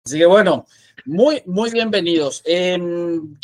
Así que bueno, muy bienvenidos.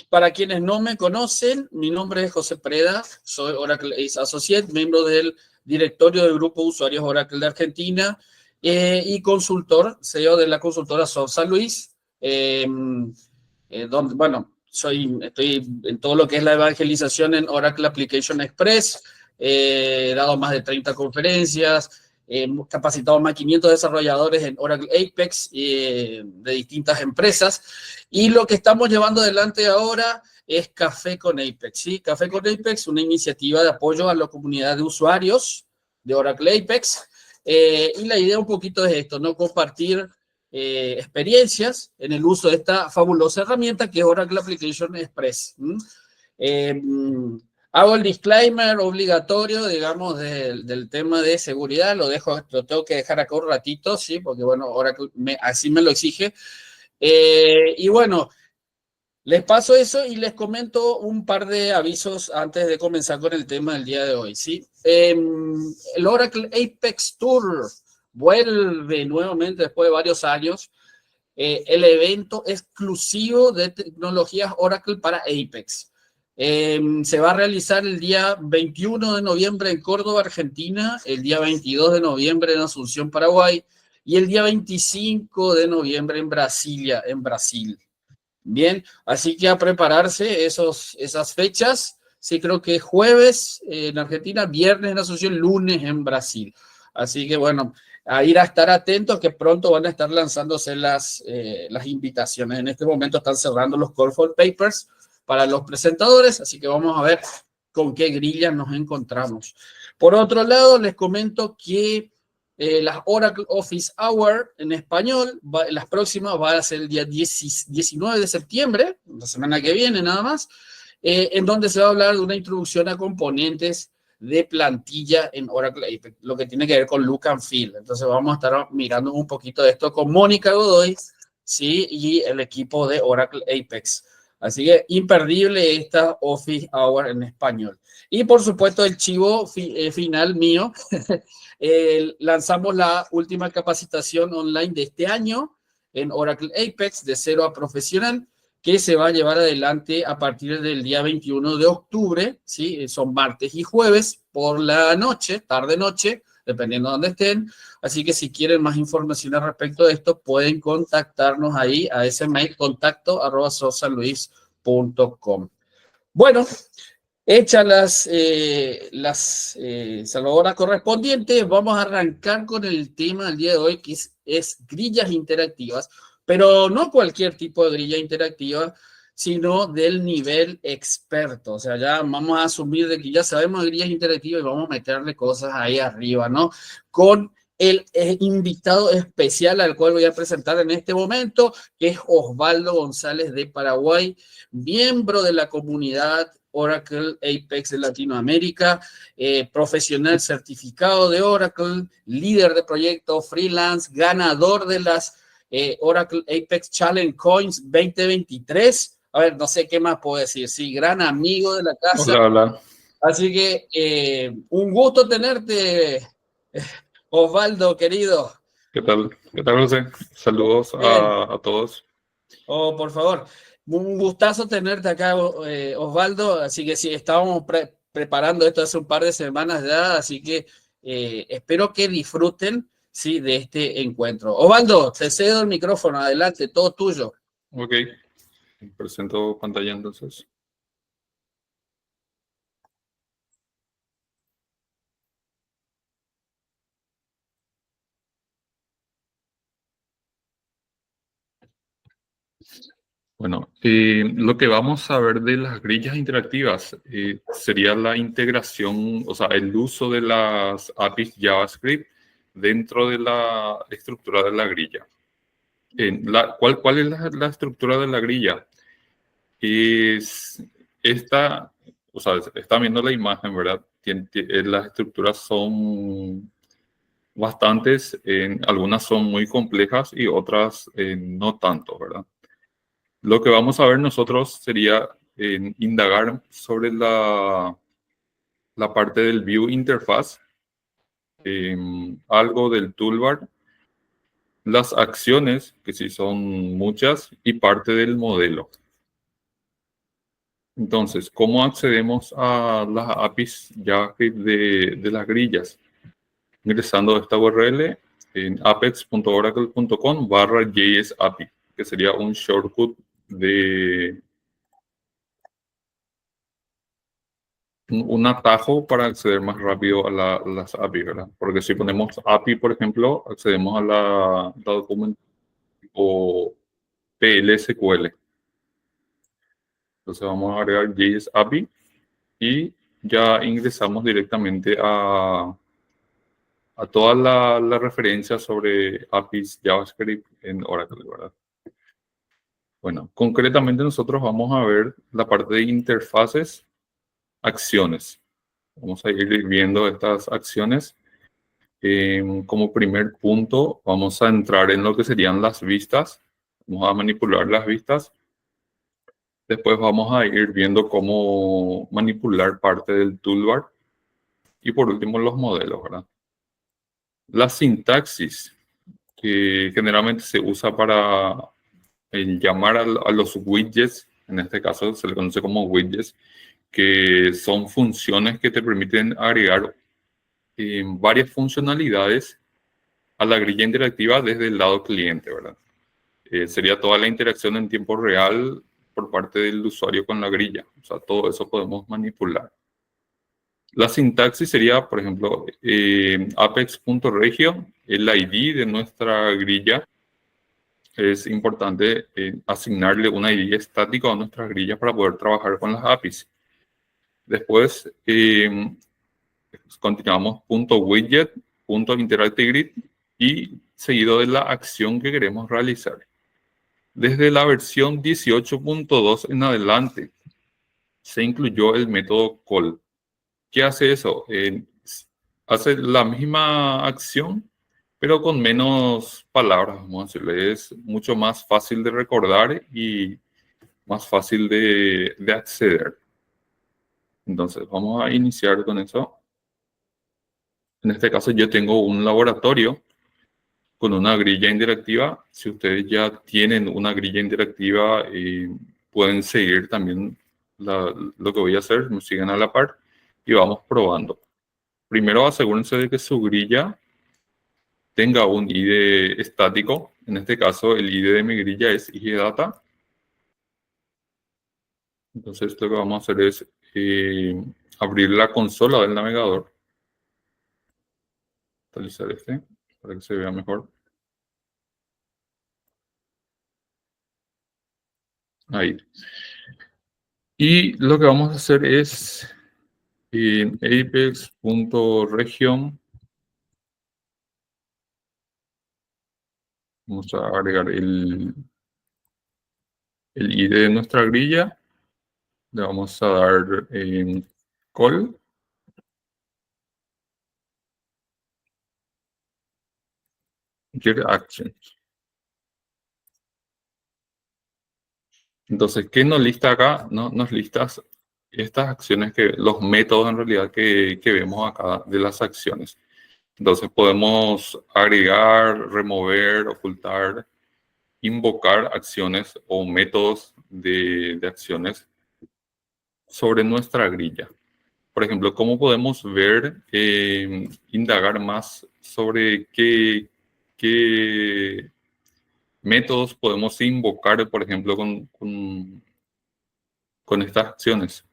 Para quienes no me conocen, mi nombre es José Preda, soy Oracle Ace Associate, miembro del directorio del Grupo de Usuarios Oracle de Argentina y consultor, CEO de la consultora Soft San Luis, donde, bueno, estoy en todo lo que es la evangelización en Oracle Application Express, he dado más de 30 conferencias, hemos capacitado más de 500 desarrolladores en Oracle Apex de distintas empresas. Y lo que estamos llevando adelante ahora es Café con Apex. ¿Sí? Café con Apex, una iniciativa de apoyo a la comunidad de usuarios de Oracle Apex. Y la idea un poquito es esto, ¿no? Compartir experiencias en el uso de esta fabulosa herramienta que es Oracle Application Express. Hago el disclaimer obligatorio, digamos, del tema de seguridad, lo tengo que dejar acá un ratito, ¿sí? Porque, bueno, ahora así me lo exige. Y bueno, les paso eso y les comento un par de avisos antes de comenzar con el tema del día de hoy, ¿sí? El Oracle Apex Tour vuelve nuevamente después de varios años. El evento exclusivo de tecnologías Oracle para Apex. Se va a realizar el día 21 de noviembre en Córdoba, Argentina, el día 22 de noviembre en Asunción, Paraguay, y el día 25 de noviembre en Brasilia, en Brasil. Bien, así que a prepararse esas fechas. Sí, creo que jueves en Argentina, viernes en Asunción, lunes en Brasil. Así que bueno, a ir a estar atentos que pronto van a estar lanzándose las invitaciones. En este momento están cerrando los call for papers para los presentadores, así que vamos a ver con qué grillas nos encontramos. Por otro lado, les comento que las Oracle Office Hour en español, las próximas va a ser el día 19 de septiembre, la semana que viene nada más, en donde se va a hablar de una introducción a componentes de plantilla en Oracle Apex, lo que tiene que ver con look and feel. Entonces vamos a estar mirando un poquito de esto con Mónica Godoy, ¿sí? Y el equipo de Oracle Apex. Así que imperdible esta Office Hour en español. Y por supuesto el chivo final mío, lanzamos la última capacitación online de este año en Oracle Apex de cero a profesional, que se va a llevar adelante a partir del día 21 de octubre, ¿sí? Son martes y jueves por la noche, tarde-noche, dependiendo de dónde estén. Así que si quieren más información al respecto de esto, pueden contactarnos ahí a ese mail, contacto@sosaluis.com. Bueno, hechas las salvadoras correspondientes, vamos a arrancar con el tema del día de hoy, que es grillas interactivas, pero no cualquier tipo de grilla interactiva, sino del nivel experto. O sea, ya vamos a asumir de que ya sabemos de grillas interactivas y vamos a meterle cosas ahí arriba, ¿no? Con el invitado especial al cual voy a presentar en este momento, que es Osvaldo González de Paraguay, miembro de la comunidad Oracle Apex de Latinoamérica, profesional certificado de Oracle, líder de proyecto freelance, ganador de las Oracle Apex Challenge Coins 2023. A ver, no sé qué más puedo decir. Sí, gran amigo de la casa. Hola, hola. Así que un gusto tenerte, Osvaldo, querido. ¿Qué tal? ¿Qué tal, José? Saludos Bien. a todos. Oh, por favor. Un gustazo tenerte acá, Osvaldo. Así que sí, estábamos preparando esto hace un par de semanas ya, así que espero que disfruten, sí, de este encuentro. Osvaldo, te cedo el micrófono, adelante, todo tuyo. Ok, presento pantalla entonces. Bueno, lo que vamos a ver de las grillas interactivas sería la integración, o sea, el uso de las APIs JavaScript dentro de la estructura de la grilla. ¿Cuál es la estructura de la grilla? Es esta, o sea, está viendo la imagen, ¿verdad? Las estructuras son bastantes, algunas son muy complejas y otras no tanto, ¿verdad? Lo que vamos a ver nosotros sería indagar sobre la parte del view interface, algo del toolbar, las acciones, que sí son muchas, y parte del modelo. Entonces, ¿cómo accedemos a las APIs JavaScript de las grillas? Ingresando a esta URL en apex.oracle.com/JSAPI, que sería un shortcut de un atajo para acceder más rápido a las API, ¿verdad? Porque si ponemos API, por ejemplo, accedemos a la documento o PL/SQL. Entonces vamos a agregar JS API y ya ingresamos directamente a toda la referencia sobre APIs JavaScript en Oracle, ¿verdad? Bueno, concretamente nosotros vamos a ver la parte de interfaces, acciones. Vamos a ir viendo estas acciones. Como primer punto, vamos a entrar en lo que serían las vistas. Vamos a manipular las vistas. Después vamos a ir viendo cómo manipular parte del toolbar. Y por último, los modelos, ¿verdad? La sintaxis, que generalmente se usa para llamar a los widgets, en este caso se le conoce como widgets, que son funciones que te permiten agregar varias funcionalidades a la grilla interactiva desde el lado cliente, ¿verdad? Sería toda la interacción en tiempo real por parte del usuario con la grilla. O sea, todo eso podemos manipular. La sintaxis sería, por ejemplo, apex.regio, el ID de nuestra grilla. Es importante asignarle un ID estático a nuestras grillas para poder trabajar con las APIs. Después, continuamos .widget, .interactGrid y seguido de la acción que queremos realizar. Desde la versión 18.2 en adelante se incluyó el método call. ¿Qué hace eso? Hace la misma acción, pero con menos palabras, vamos a decirle. Es mucho más fácil de recordar y más fácil de acceder. Entonces, vamos a iniciar con eso. En este caso, yo tengo un laboratorio con una grilla interactiva. Si ustedes ya tienen una grilla interactiva, pueden seguir también lo que voy a hacer, me siguen a la par y vamos probando. Primero asegúrense de que su grilla tenga un ID estático. En este caso, el ID de mi grilla es IData. Entonces, lo que vamos a hacer es abrir la consola del navegador. Actualizar este para que se vea mejor. Ahí. Y lo que vamos a hacer es en apex.region vamos a agregar el ID de nuestra grilla. Le vamos a dar en call. Get actions. Entonces, ¿qué nos lista acá? Nos listas estas acciones, los métodos en realidad que vemos acá de las acciones. Entonces podemos agregar, remover, ocultar, invocar acciones o métodos de acciones sobre nuestra grilla. Por ejemplo, ¿cómo podemos ver, indagar más sobre qué métodos podemos invocar, por ejemplo, con estas acciones?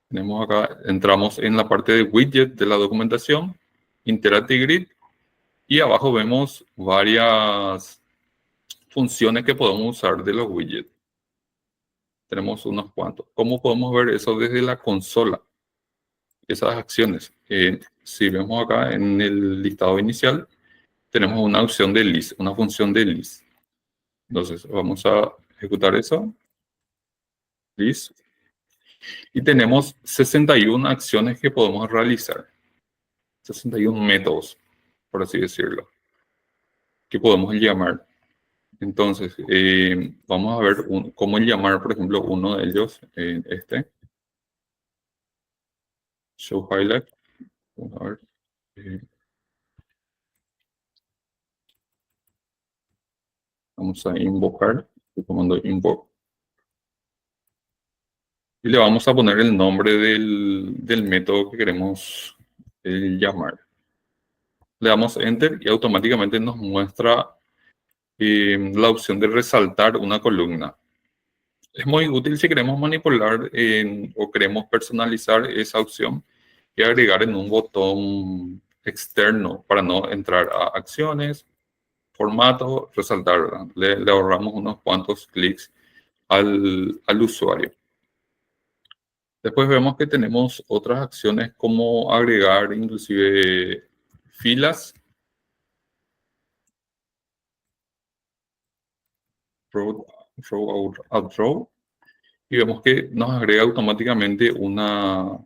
Tenemos acá, entramos en la parte de widget de la documentación, interactGrid, y abajo vemos varias funciones que podemos usar de los widgets. tenemos unos cuantos. ¿Cómo podemos ver eso desde la consola? Esas acciones. Si vemos acá en el listado inicial, tenemos una opción de list, una función de list. Entonces, vamos a ejecutar eso. List. Y tenemos 61 acciones que podemos realizar. 61 métodos, por así decirlo, que podemos llamar. Entonces, vamos a ver cómo llamar, por ejemplo, uno de ellos, show highlight. Vamos a ver. Vamos a invocar el comando invoke. Y le vamos a poner el nombre del método que queremos llamar. Le damos enter y automáticamente nos muestra la opción de resaltar una columna. Es muy útil si queremos manipular o queremos personalizar esa opción y agregar en un botón externo para no entrar a acciones, formato, resaltar, ¿verdad? Le ahorramos unos cuantos clics al usuario. Después vemos que tenemos otras acciones como agregar inclusive filas, row out row, y vemos que nos agrega automáticamente una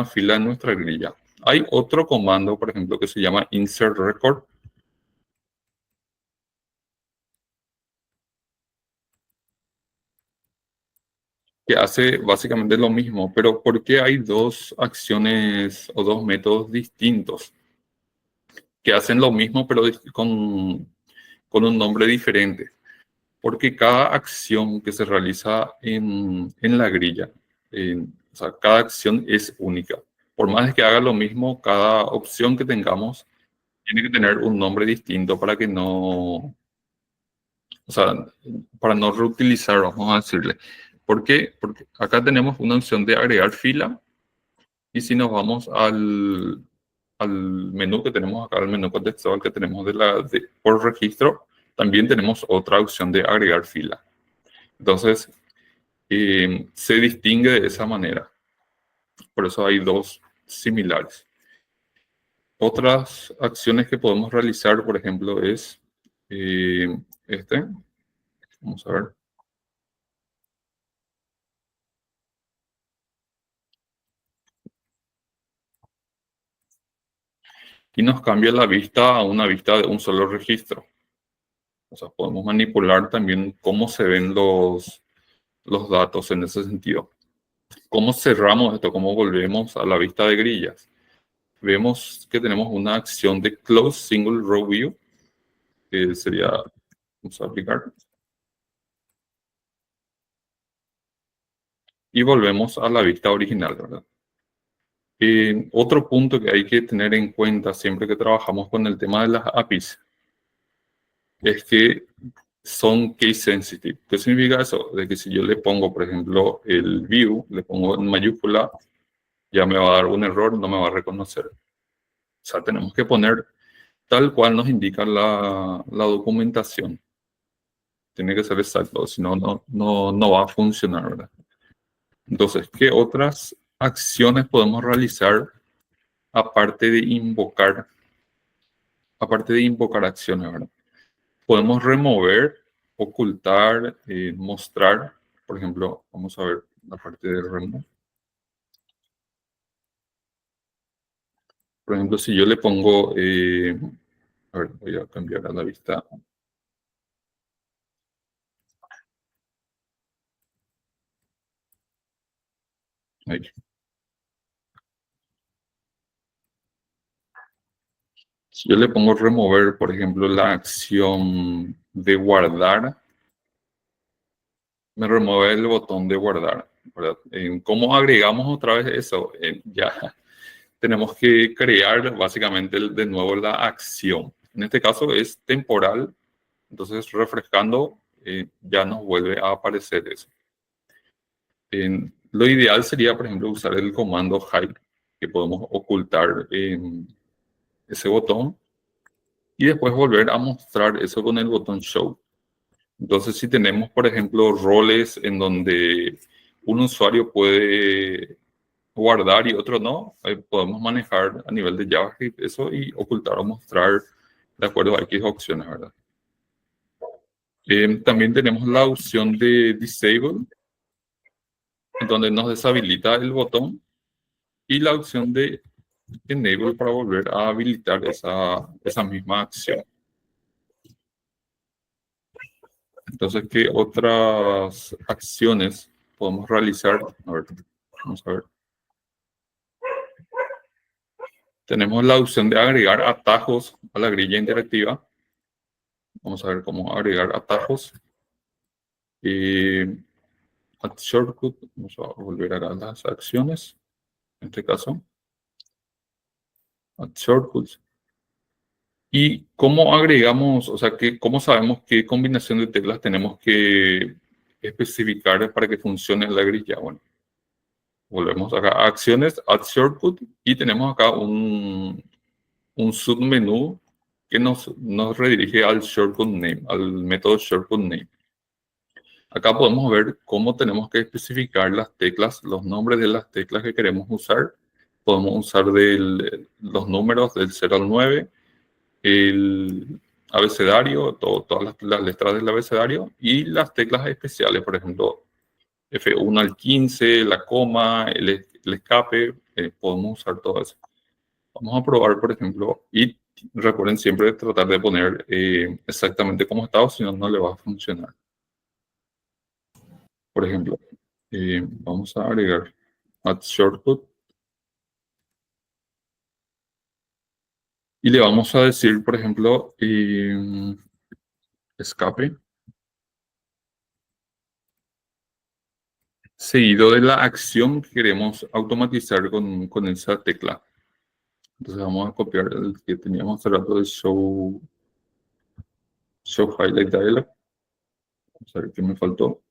fila en nuestra grilla. Hay otro comando, por ejemplo, que se llama insert record, que hace básicamente lo mismo, pero ¿por qué hay dos acciones o dos métodos distintos que hacen lo mismo pero con un nombre diferente? Porque cada acción que se realiza en la grilla, o sea, cada acción es única. Por más de que haga lo mismo, cada opción que tengamos tiene que tener un nombre distinto para que no, o sea, para no reutilizar, vamos a decirle. ¿Por qué? Porque acá tenemos una opción de agregar fila y si nos vamos al menú que tenemos acá, al menú contextual que tenemos por registro, también tenemos otra opción de agregar fila. Entonces, se distingue de esa manera. Por eso hay dos similares. Otras acciones que podemos realizar, por ejemplo, es Vamos a ver. Y nos cambia la vista a una vista de un solo registro. O sea, podemos manipular también cómo se ven los datos en ese sentido. ¿Cómo cerramos esto? ¿Cómo volvemos a la vista de grillas? Vemos que tenemos una acción de Close Single Row View, que sería, vamos a aplicar. Y volvemos a la vista original, ¿verdad? Otro punto que hay que tener en cuenta siempre que trabajamos con el tema de las APIs es que son case sensitive. ¿Qué significa eso? De que si yo le pongo, por ejemplo, el view, le pongo en mayúscula, ya me va a dar un error, no me va a reconocer. O sea, tenemos que poner tal cual nos indica la documentación. Tiene que ser exacto, si no, no va a funcionar, ¿verdad? Entonces, ¿qué otras acciones podemos realizar aparte de invocar acciones, ¿verdad? Podemos remover, ocultar, mostrar. Por ejemplo, vamos a ver la parte de remove. Por ejemplo, si yo le pongo, a ver, voy a cambiar a la vista. Ahí. Si yo le pongo remover, por ejemplo, la acción de guardar, me remueve el botón de guardar, ¿verdad? ¿Cómo agregamos otra vez eso? Ya tenemos que crear básicamente de nuevo la acción. En este caso es temporal, entonces refrescando ya nos vuelve a aparecer eso. Lo ideal sería, por ejemplo, usar el comando hide, que podemos ocultar ese botón y después volver a mostrar eso con el botón show. Entonces, si tenemos, por ejemplo, roles en donde un usuario puede guardar y otro no, podemos manejar a nivel de JavaScript eso y ocultar o mostrar de acuerdo a X opciones, ¿verdad? También tenemos la opción de Disable, en donde nos deshabilita el botón, y la opción de Enable para volver a habilitar esa misma acción. Entonces, ¿qué otras acciones podemos realizar? A ver, vamos a ver. Tenemos la opción de agregar atajos a la grilla interactiva. Vamos a ver cómo agregar atajos. Add shortcut, vamos a volver a las acciones. En este caso, add shortcuts. ¿Y cómo agregamos, o sea, cómo sabemos qué combinación de teclas tenemos que especificar para que funcione la grilla? Bueno, volvemos acá a acciones, add shortcut, y tenemos acá un submenú que nos redirige al shortcut name, al método shortcut name. Acá podemos ver cómo tenemos que especificar las teclas, los nombres de las teclas que queremos usar. Podemos usar los números del 0 al 9, el abecedario, todas las letras del abecedario, y las teclas especiales, por ejemplo, F1 al 15, la coma, el escape, podemos usar todo eso. Vamos a probar, por ejemplo, y recuerden siempre tratar de poner exactamente como está, o si no, no le va a funcionar. Por ejemplo, vamos a agregar add shortcut y le vamos a decir, por ejemplo, escape, seguido de la acción que queremos automatizar con esa tecla. Entonces vamos a copiar el que teníamos hace rato de show highlight dialog. Vamos a ver qué me faltó.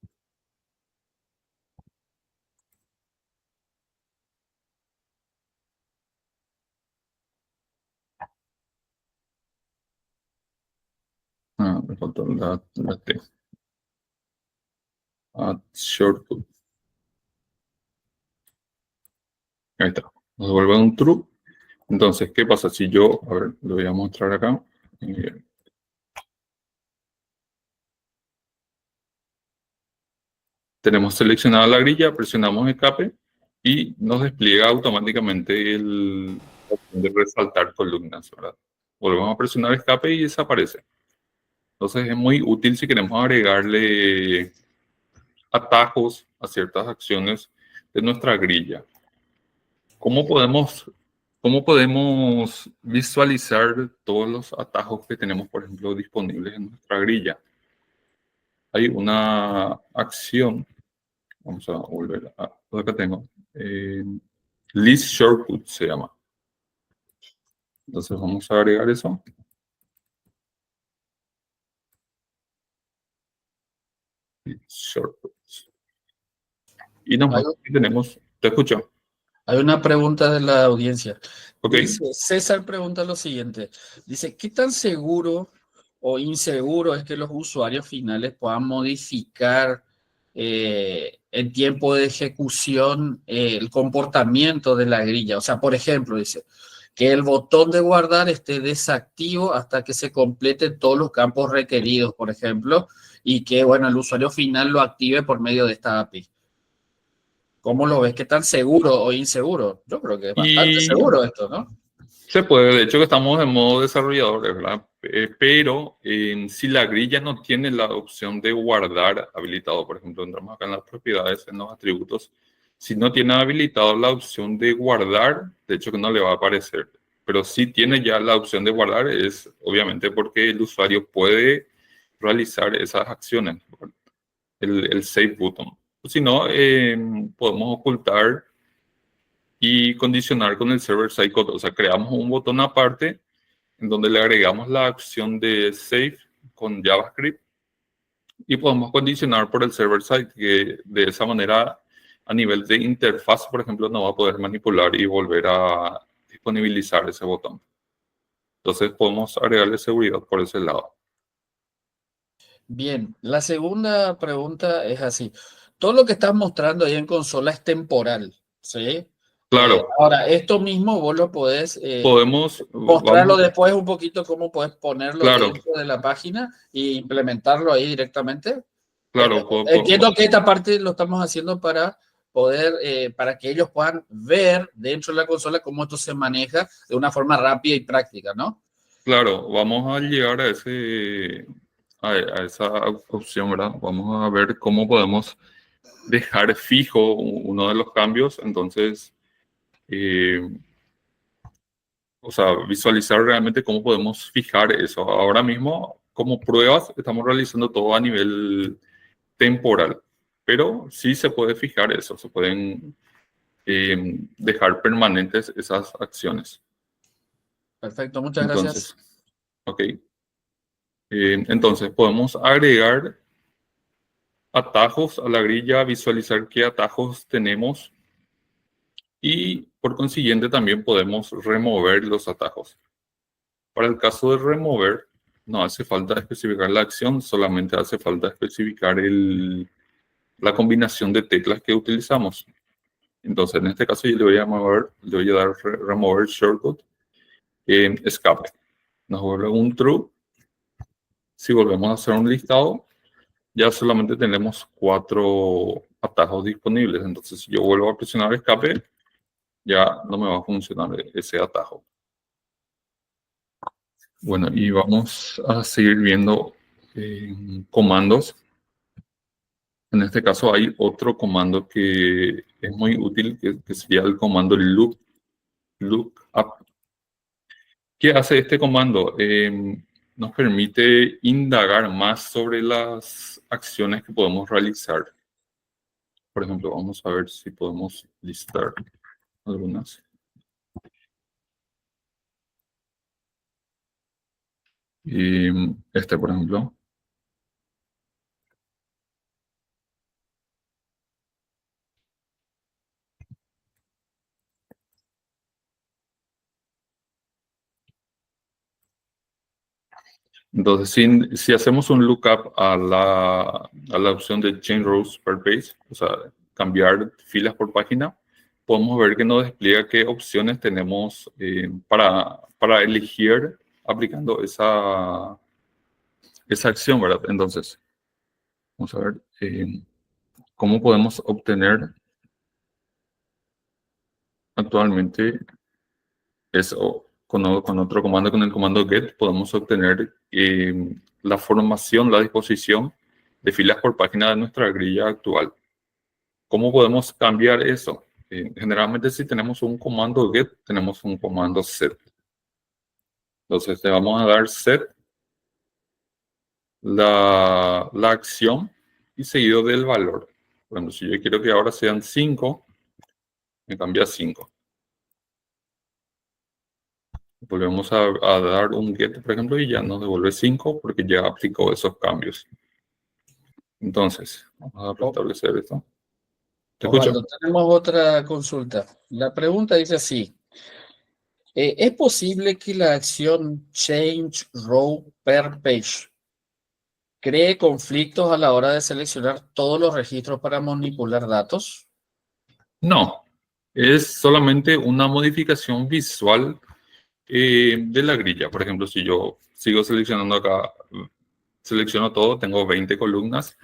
Me faltó la T. Add shortcut. Ahí está. Nos devuelve un true. Entonces, ¿qué pasa si yo, a ver, lo voy a mostrar acá. Tenemos seleccionada la grilla, presionamos escape y nos despliega automáticamente la opción de resaltar columnas, ¿verdad? Volvemos a presionar escape y desaparece. Entonces es muy útil si queremos agregarle atajos a ciertas acciones de nuestra grilla. ¿Cómo podemos visualizar todos los atajos que tenemos, por ejemplo, disponibles en nuestra grilla? Hay una acción. Vamos a volver a lo que tengo. List shortcut se llama. Entonces vamos a agregar eso. List shortcuts. Y tenemos, te escucho. Hay una pregunta de la audiencia. Okay. Dice, César pregunta lo siguiente. Dice, ¿qué tan seguro o inseguro es que los usuarios finales puedan modificar en tiempo de ejecución el comportamiento de la grilla? O sea, por ejemplo, dice, que el botón de guardar esté desactivo hasta que se completen todos los campos requeridos, por ejemplo, y que, bueno, el usuario final lo active por medio de esta API. ¿Cómo lo ves? ¿Qué tan seguro o inseguro? Yo creo que es bastante seguro esto, ¿no? Se puede, de hecho que estamos en modo desarrolladores, ¿verdad? Pero si la grilla no tiene la opción de guardar habilitado, por ejemplo, entramos acá en las propiedades, en los atributos, si no tiene habilitado la opción de guardar, de hecho que no le va a aparecer, pero si tiene ya la opción de guardar, es obviamente porque el usuario puede realizar esas acciones, el save button. Si no, podemos ocultar y condicionar con el server-side code. O sea, creamos un botón aparte en donde le agregamos la opción de save con JavaScript y podemos condicionar por el server-side, que de esa manera a nivel de interfaz, por ejemplo, no va a poder manipular y volver a disponibilizar ese botón. Entonces podemos agregarle seguridad por ese lado. Bien, la segunda pregunta es así. Todo lo que estás mostrando ahí en consola es temporal, ¿sí? Claro, Ahora, esto mismo vos lo podés mostrarlo vamos, después un poquito, cómo podés ponerlo claro, dentro de la página e implementarlo ahí directamente. claro, Entiendo que esta parte lo estamos haciendo para poder, para que ellos puedan ver dentro de la consola cómo esto se maneja de una forma rápida y práctica, ¿no? claro, vamos a llegar a esa opción, ¿verdad? Vamos a ver cómo podemos dejar fijo uno de los cambios, entonces, eh, o sea, visualizar realmente cómo podemos fijar eso. Ahora mismo, como pruebas, estamos realizando todo a nivel temporal, pero sí se puede fijar eso, se pueden dejar permanentes esas acciones. Perfecto, muchas gracias. Entonces, ok. Entonces, podemos agregar atajos a la grilla, visualizar qué atajos tenemos y por consiguiente también podemos remover los atajos. Para el caso de remover, no hace falta especificar la acción, solamente hace falta especificar la combinación de teclas que utilizamos. Entonces, en este caso yo le voy a dar remover shortcut en escape. Nos vuelve un true. Si volvemos a hacer un listado, ya solamente tenemos 4 atajos disponibles. Entonces, si yo vuelvo a presionar escape, ya no me va a funcionar ese atajo. Bueno, y vamos a seguir viendo comandos. En este caso hay otro comando que es muy útil, que sería el comando lookup. ¿Qué hace este comando? Nos permite indagar más sobre las acciones que podemos realizar. Por ejemplo, vamos a ver si podemos listar algunas. Este, por ejemplo. Entonces, si hacemos un lookup a la opción de Change Rows per Page, o sea, cambiar filas por página, podemos ver que nos despliega qué opciones tenemos para elegir aplicando esa acción, ¿verdad? Entonces, vamos a ver cómo podemos obtener actualmente eso. Con otro comando, con el comando get, podemos obtener la formación, la disposición de filas por página de nuestra grilla actual. ¿Cómo podemos cambiar eso? Generalmente si tenemos un comando get, tenemos un comando set. Entonces le vamos a dar set la acción y seguido del valor. Por ejemplo, si yo quiero que ahora sean 5, me cambia 5. Volvemos a dar un get, por ejemplo, y ya nos devuelve 5 porque ya aplicó esos cambios. Entonces, vamos a restablecer esto. ¿Te escucho? Osvaldo, tenemos otra consulta. La pregunta dice así. ¿Es posible que la acción Change Row per Page cree conflictos a la hora de seleccionar todos los registros para manipular datos? No, es solamente una modificación visual de la grilla. Por ejemplo, si yo sigo seleccionando acá, selecciono todo, tengo 20 columnas.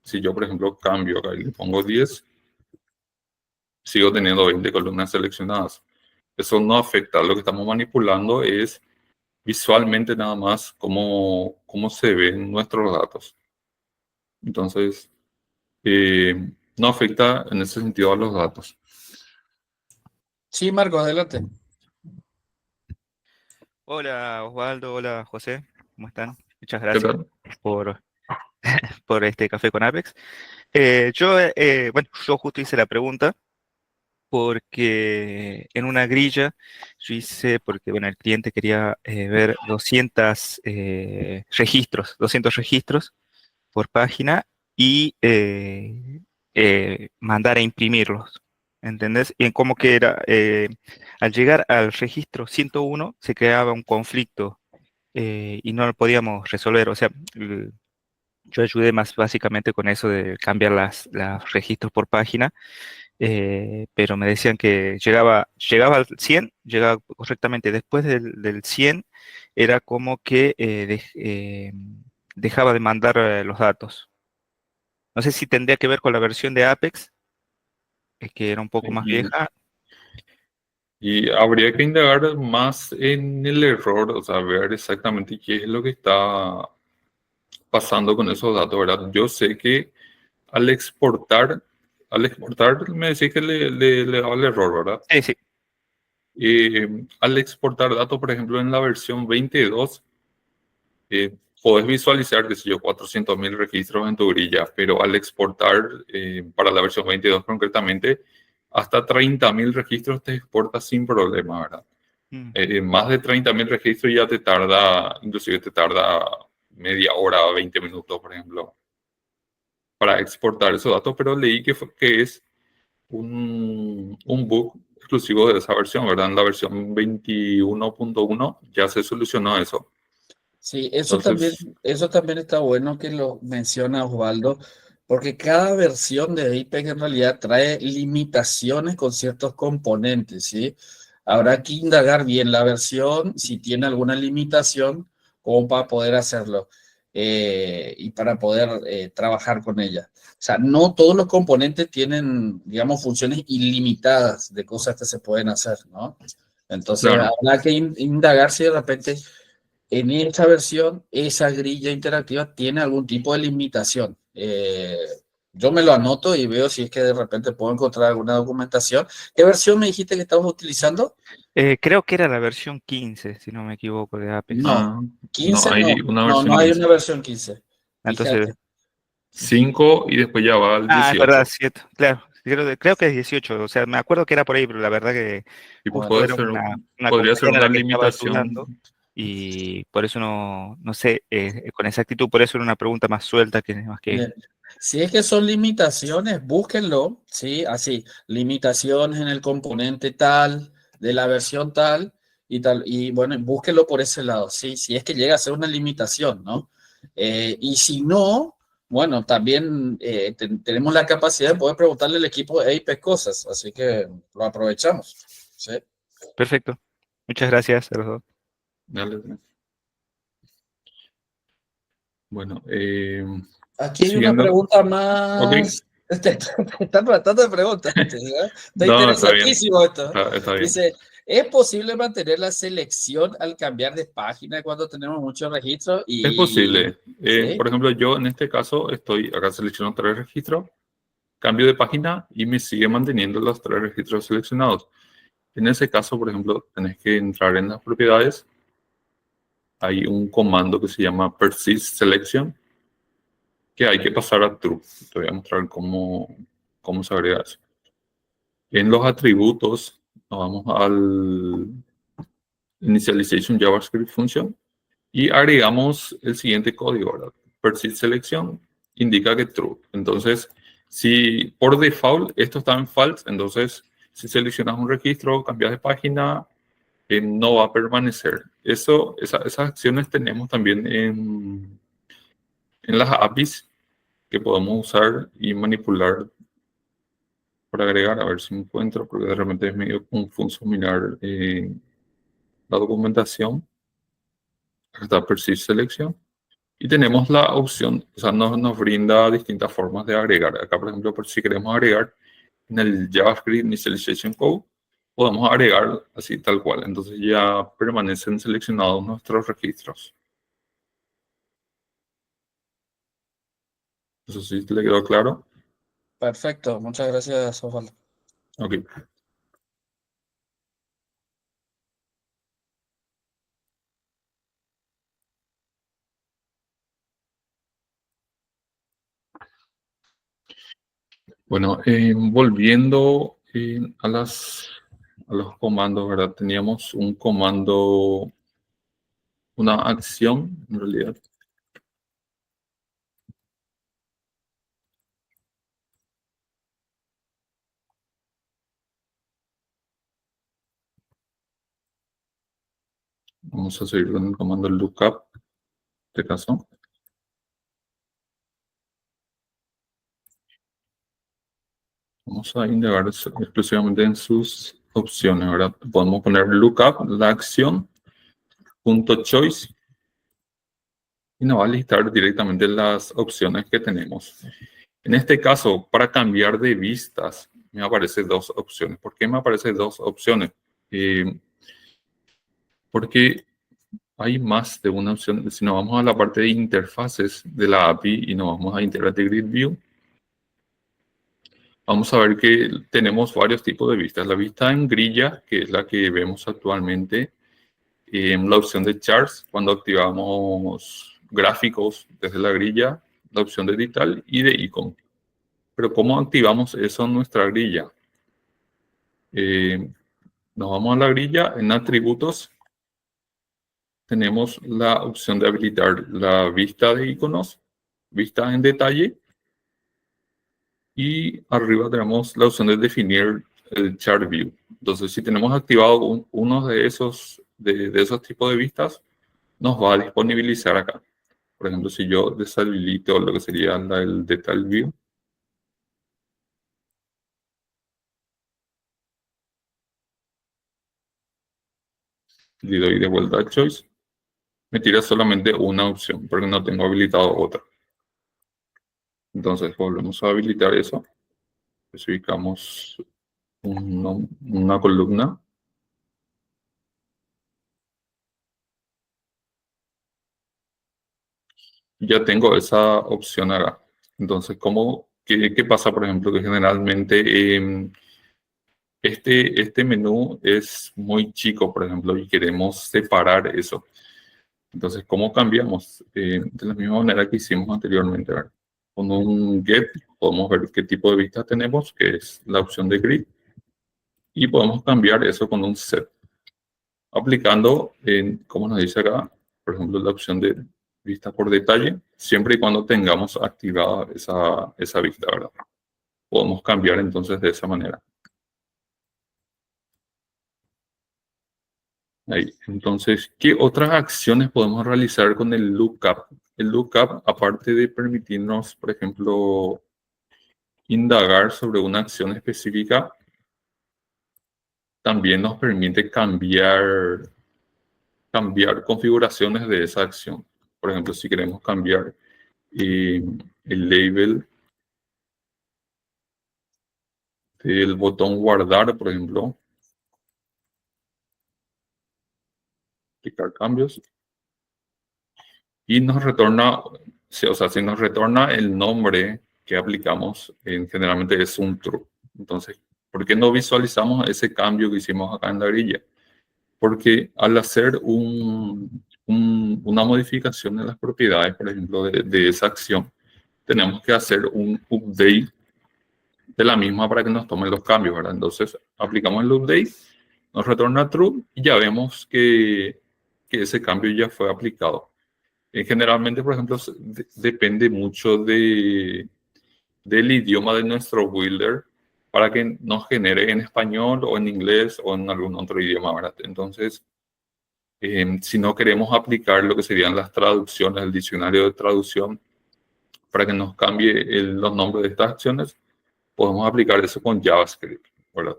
Si yo, por ejemplo, cambio acá y le pongo 10, sigo teniendo 20 columnas seleccionadas. Eso no afecta. Lo que estamos manipulando es visualmente nada más cómo se ven nuestros datos. Entonces, no afecta en ese sentido a los datos. Sí, Marco, adelante. Hola Osvaldo, hola José, ¿cómo están? Muchas ¿Qué gracias tal? por, por este café con Apex. Bueno, yo justo hice la pregunta porque en una grilla yo hice, porque bueno, el cliente quería ver 200 registros por página y mandar a imprimirlos. ¿Entendés? Y como que era, al llegar al registro 101 se creaba un conflicto y no lo podíamos resolver. O sea, Yo ayudé más básicamente con eso de cambiar los registros por página, pero me decían que llegaba al 100, llegaba correctamente. Después del 100 era como que dejaba de mandar los datos. No sé si tendría que ver con la versión de Apex, que era un poco más Y, vieja. y habría que indagar más en el error, o sea, ver exactamente qué es lo que está pasando con esos datos, ¿verdad? Yo sé que al exportar, me decís que le daba el error, ¿verdad? Sí, sí. Al exportar datos, por ejemplo, en la versión 22, podés visualizar, qué sé yo, 400.000 registros en tu grilla, pero al exportar para la versión 22 concretamente, hasta 30.000 registros te exporta sin problema, ¿verdad? Mm. Más de 30.000 registros ya te tarda, inclusive te tarda media hora, 20 minutos, por ejemplo, para exportar esos datos, pero leí que es un bug exclusivo de esa versión, ¿verdad? En la versión 21.1 ya se solucionó eso. Sí, Entonces, eso también está bueno que lo menciona Osvaldo, porque cada versión de IPEC en realidad trae limitaciones con ciertos componentes, ¿sí? Habrá que indagar bien la versión, si tiene alguna limitación, como para poder hacerlo y para poder trabajar con ella. O sea, no todos los componentes tienen, digamos, funciones ilimitadas de cosas que se pueden hacer, ¿no? Entonces, claro, habrá que indagar si de repente en esta versión, esa grilla interactiva tiene algún tipo de limitación. Yo me lo anoto y veo si es que de repente puedo encontrar alguna documentación. ¿Qué versión me dijiste que estamos utilizando? Creo que era la versión 15, si no me equivoco, de Apex. No, no 15 hay no. una No, versión no hay 15. una versión 15. Entonces, Fíjate. 5 y después ya va al es verdad, 18. cierto, claro. Creo que es 18, o sea, me acuerdo que era por ahí, pero la verdad que Tipo, justo Bueno, era una podría ser compañera una la que estaba ayudando limitación. y por eso no sé con exactitud, por eso era una pregunta más suelta que más que... bien. Si es que son limitaciones, búsquenlo, ¿sí? Así, limitaciones en el componente tal, de la versión tal y tal. Y bueno, búsquenlo por ese lado, ¿sí? Si es que llega a ser una limitación, ¿no? Y si no, bueno, también tenemos la capacidad de poder preguntarle al equipo de Apex cosas, así que lo aprovechamos, ¿sí? Perfecto. Muchas gracias a los dos. Dale. Bueno, Aquí hay una siguiendo. pregunta Ok, más. Están tratando de preguntas. Está no, está bien. interesantísimo esto. Está bien. Dice, ¿es posible mantener la selección al cambiar de página cuando tenemos muchos registros? Es posible. Sí, Por ejemplo, yo en este caso estoy acá seleccionando tres registros, cambio de página y me sigue manteniendo los tres registros seleccionados. En ese caso, por ejemplo, tenés que entrar en las propiedades. Hay un comando que se llama persist selection que hay que pasar a true. Te voy a mostrar cómo se agrega eso. En los atributos, nos vamos al initialization JavaScript function y agregamos el siguiente código, ¿verdad? Persist selection indica que true. Entonces, si por default esto está en false, entonces si seleccionas un registro, cambias de página, no va a permanecer. Esas acciones tenemos también en las APIs que podemos usar y manipular para agregar, a ver si encuentro, porque de repente es medio confuso mirar la documentación. Acá está Persist Selection. Y tenemos la opción, o sea, nos brinda distintas formas de agregar. Acá, por ejemplo, por si queremos agregar en el JavaScript Initialization Code, podemos agregar así tal cual. Entonces ya permanecen seleccionados nuestros registros. Eso sí le quedó claro. perfecto. Muchas gracias, Osvaldo. Ok. Bueno, volviendo a los comandos, ¿verdad? Teníamos un comando, una acción, en realidad. Vamos a seguir con el comando lookup, en este caso. vamos a indagar exclusivamente en sus opciones, ¿verdad? Podemos poner lookup, la acción, punto choice, y nos va a listar directamente las opciones que tenemos. En este caso, para cambiar de vistas, me aparecen dos opciones. ¿Por qué me aparecen dos opciones? Porque hay más de una opción. Si nos vamos a la parte de interfaces de la API y nos vamos a Integrated Grid View, vamos a ver que tenemos varios tipos de vistas. La vista en grilla, que es la que vemos actualmente, en la opción de charts, cuando activamos gráficos desde la grilla, la opción de editar y de icon. Pero ¿cómo activamos eso en nuestra grilla? Nos vamos a la grilla, en atributos, tenemos la opción de habilitar la vista de iconos, vista en detalle, y arriba tenemos la opción de definir el chart view. Entonces, si tenemos activado uno de esos tipos de vistas, nos va a disponibilizar acá. Por ejemplo, si yo deshabilito lo que sería el detail view, le doy de vuelta a choice, me tira solamente una opción porque no tengo habilitado otra. Entonces volvemos a habilitar eso, especificamos una columna. Ya tengo esa opción acá. Entonces, ¿qué pasa, por ejemplo? Que generalmente este menú es muy chico, por ejemplo, y queremos separar eso. Entonces, ¿cómo cambiamos? De la misma manera que hicimos anteriormente, ¿verdad? Con un get podemos ver qué tipo de vista tenemos, que es la opción de grid, y podemos cambiar eso con un set, aplicando, como nos dice acá, por ejemplo, la opción de vista por detalle, siempre y cuando tengamos activada esa vista, ¿verdad? Podemos cambiar entonces de esa manera. Ahí. Entonces, ¿qué otras acciones podemos realizar con el lookup? El lookup, aparte de permitirnos, por ejemplo, indagar sobre una acción específica, también nos permite cambiar configuraciones de esa acción. Por ejemplo, si queremos cambiar el label del botón guardar, por ejemplo, aplicar cambios, y nos retorna, si nos retorna el nombre que aplicamos, generalmente es un true. Entonces, ¿por qué no visualizamos ese cambio que hicimos acá en la grilla? Porque al hacer una modificación en las propiedades, por ejemplo, de esa acción, tenemos que hacer un update de la misma para que nos tomen los cambios, ¿verdad? Entonces, aplicamos el update, nos retorna true y ya vemos que ese cambio ya fue aplicado. Generalmente, por ejemplo, depende mucho del idioma de nuestro builder para que nos genere en español o en inglés o en algún otro idioma, ¿verdad? Entonces, si no queremos aplicar lo que serían las traducciones, el diccionario de traducción, para que nos cambie los nombres de estas acciones, podemos aplicar eso con JavaScript, ¿verdad?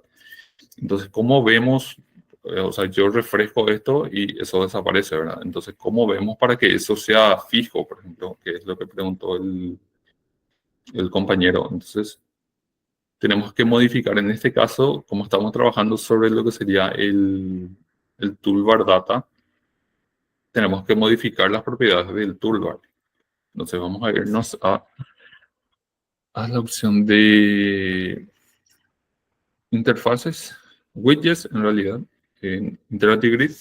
Entonces, ¿cómo vemos? Yo refresco esto y eso desaparece, ¿verdad? Entonces, ¿cómo vemos para que eso sea fijo, por ejemplo? Que es lo que preguntó el compañero. Entonces, tenemos que modificar en este caso, como estamos trabajando sobre lo que sería el toolbar data, tenemos que modificar las propiedades del toolbar. Entonces, vamos a irnos a la opción de interfaces, widgets, en realidad, en Interactive Grid,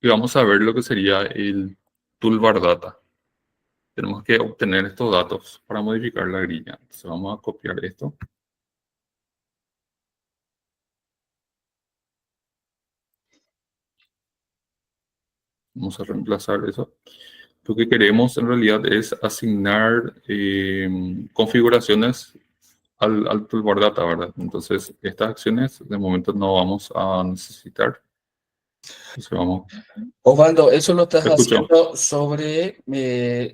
y vamos a ver lo que sería el toolbar data. Tenemos que obtener estos datos para modificar la grilla. Entonces vamos a copiar esto. Vamos a reemplazar eso. Lo que queremos en realidad es asignar configuraciones al toolbar data, ¿verdad? Entonces, estas acciones de momento no vamos a necesitar. Entonces vamos. Osvaldo, eso lo estás Te escucho. haciendo sobre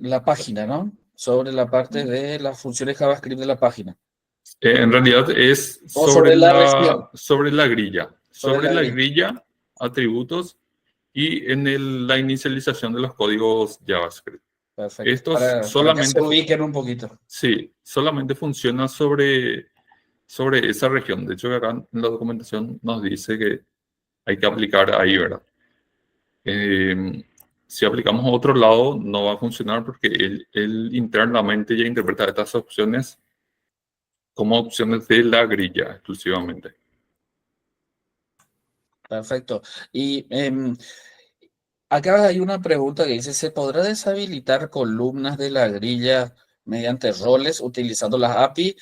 la página, ¿no? Sobre la parte de las funciones JavaScript de la página. En realidad es O sobre la región. sobre la grilla. Sobre Sobre la la grilla. grilla, atributos y en la inicialización de los códigos JavaScript. Perfecto. Estos Para que se solamente, ubiquen un poquito. sí, solamente funciona sobre esa región. De hecho, acá en la documentación nos dice que hay que aplicar ahí, ¿verdad? Si aplicamos a otro lado, no va a funcionar porque él internamente ya interpreta estas opciones como opciones de la grilla exclusivamente. Perfecto. Y acá hay una pregunta que dice, ¿se podrá deshabilitar columnas de la grilla mediante roles utilizando las API?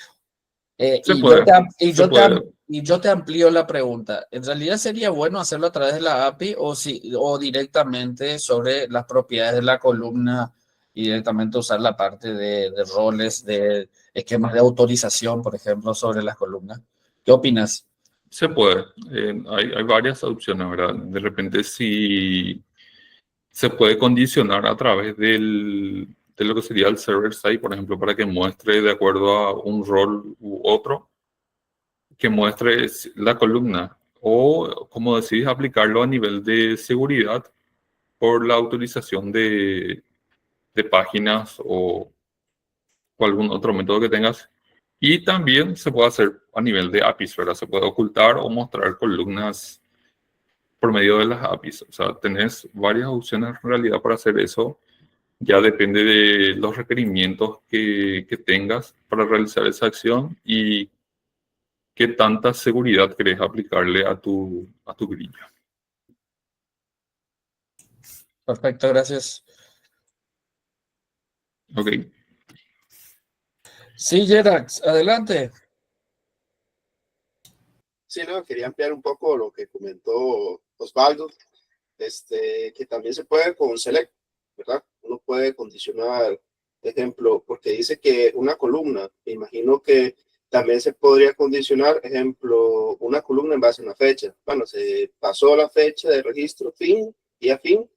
Se puede, se puede. Y yo te amplío la pregunta. ¿En realidad sería bueno hacerlo a través de la API o directamente sobre las propiedades de la columna y directamente usar la parte de roles, de esquemas de autorización, por ejemplo, sobre las columnas? ¿Qué opinas? Se puede. Hay varias opciones, ¿verdad? De repente, si se puede condicionar a través de lo que sería el server side, por ejemplo, para que muestre de acuerdo a un rol u otro, que muestre la columna. O, como decís, aplicarlo a nivel de seguridad por la autorización de páginas o algún otro método que tengas. Y también se puede hacer a nivel de APIs, ¿verdad? Se puede ocultar o mostrar columnas por medio de las APIs. O sea, tenés varias opciones en realidad para hacer eso. Ya depende de los requerimientos que tengas para realizar esa acción y qué tanta seguridad querés aplicarle a tu grilla. Perfecto, gracias. Ok. Sí, Gerax, adelante. Sí, no, quería ampliar un poco lo que comentó Osvaldo, que también se puede con select, ¿verdad? Uno puede condicionar, por ejemplo, porque dice que una columna, me imagino que también se podría condicionar, ejemplo, una columna en base a una fecha. Bueno, se pasó la fecha de registro fin, día fin,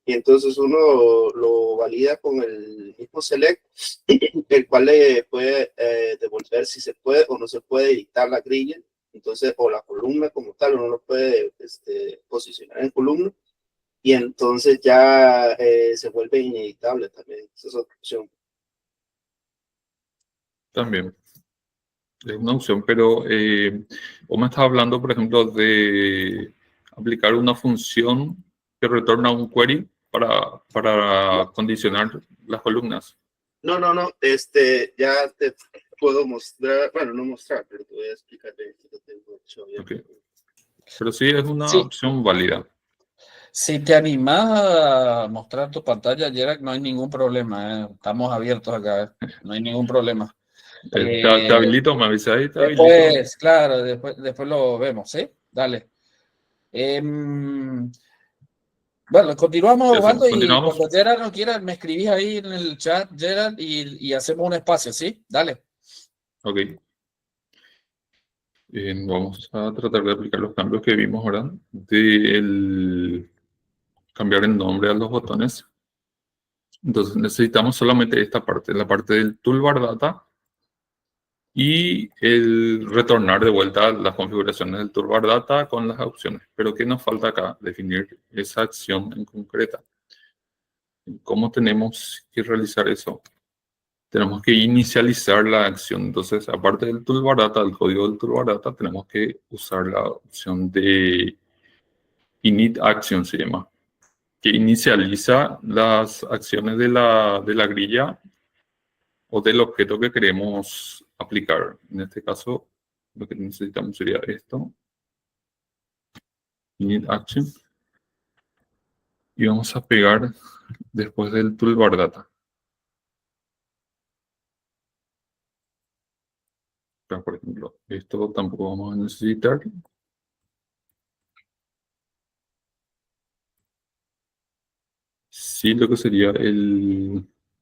y entonces uno lo valida con el mismo select, el cual le puede devolver si se puede o no se puede editar la grilla. Entonces, o la columna como tal, uno lo puede posicionar en columna y entonces ya se vuelve ineditable también. Esa es otra opción. También es una opción, pero vos me estás hablando, por ejemplo, de aplicar una función que retorna un query para condicionar las columnas. No, ya te puedo mostrar, bueno, no mostrar, pero te voy a explicar de esto que tengo hecho. Okay. Pero sí es una Sí, opción válida. si te animás a mostrar tu pantalla, Gerax, no hay ningún problema, ¿eh? Estamos abiertos acá, ¿eh? No hay ningún problema. Te habilito, me avisas ahí, te habilito. Después, claro, después lo vemos, ¿sí? Dale. Bueno, continuamos, ¿Qué hacemos? Osvaldo, y Continuamos. cuando Gerard no quiera, me escribís ahí en el chat, Gerard, y hacemos un espacio, ¿sí? Dale. Ok. Vamos a tratar de aplicar los cambios que vimos ahora. Cambiar el nombre a los botones. Entonces necesitamos solamente esta parte, la parte del toolbar data y el retornar de vuelta las configuraciones del toolbar data con las opciones. Pero ¿qué nos falta acá? Definir esa acción en concreta. ¿Cómo tenemos que realizar eso? Tenemos que inicializar la acción. Entonces, aparte del toolbar data, del código del toolbar data, tenemos que usar la opción de init action, se llama, que inicializa las acciones de la grilla o del objeto que queremos aplicar. En este caso, lo que necesitamos sería esto, init action, y vamos a pegar después del toolbar data. Acá, por ejemplo, esto tampoco vamos a necesitar. Sí, lo que sería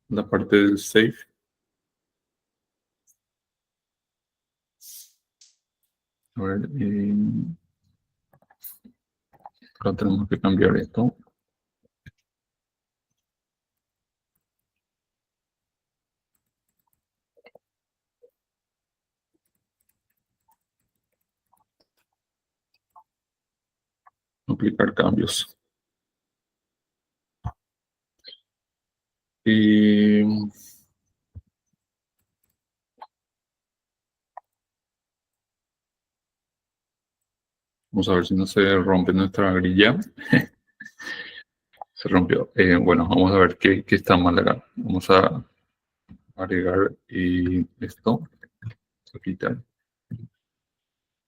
la parte del save. A ver, ahora tenemos que cambiar esto. aplicar cambios. Y vamos a ver si no se rompe nuestra grilla. Se rompió. Bueno, vamos a ver qué está mal acá. Vamos a agregar esto. Vamos a quitar.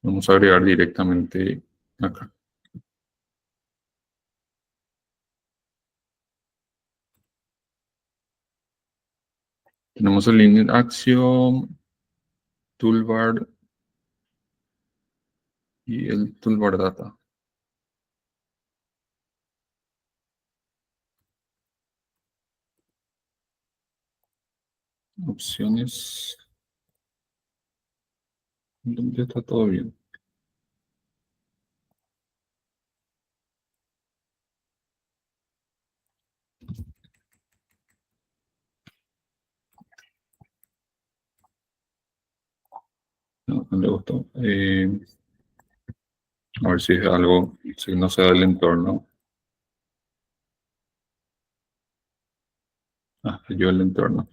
Vamos a agregar directamente acá. Tenemos el init action, toolbar y el toolbar data. Opciones. Ya está todo bien. No le gustó. A ver si es algo, si no se da el entorno. Falló el entorno.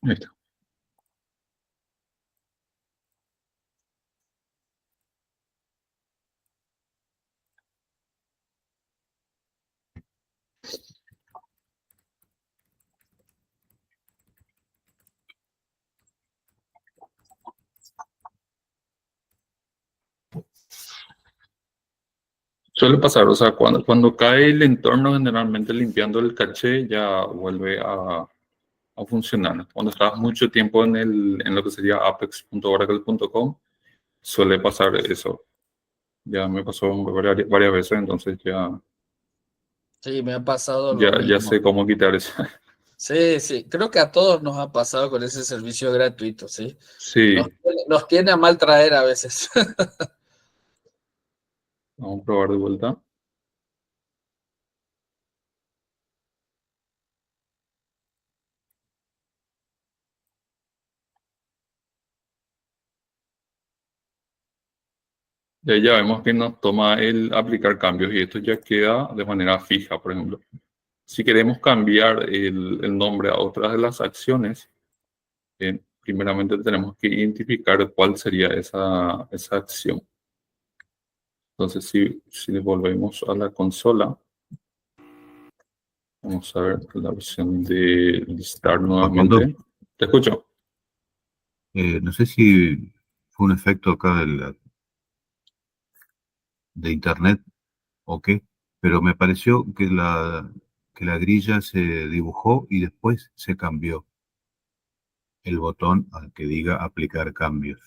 Ahí está. Suele pasar, o sea, cuando cae el entorno, generalmente limpiando el caché ya vuelve a funcionar. Cuando estás mucho tiempo en lo que sería apex.oracle.com, suele pasar eso. Ya me pasó varias veces, entonces Sí, me ha pasado lo ya mismo. sé cómo quitar eso. Sí, sí, creo que a todos nos ha pasado con ese servicio gratuito, ¿sí? Sí, Nos tiene a mal traer a veces. vamos a probar de vuelta. Y ahí ya vemos que nos toma el aplicar cambios y esto ya queda de manera fija, por ejemplo. Si queremos cambiar el nombre a otras de las acciones, primeramente tenemos que identificar cuál sería esa acción. Entonces, si devolvemos a la consola, vamos a ver la opción de listar nuevamente. ¿Te escucho? No sé si fue un efecto acá de internet o qué, pero me pareció que la grilla se dibujó y después se cambió el botón al que diga aplicar cambios.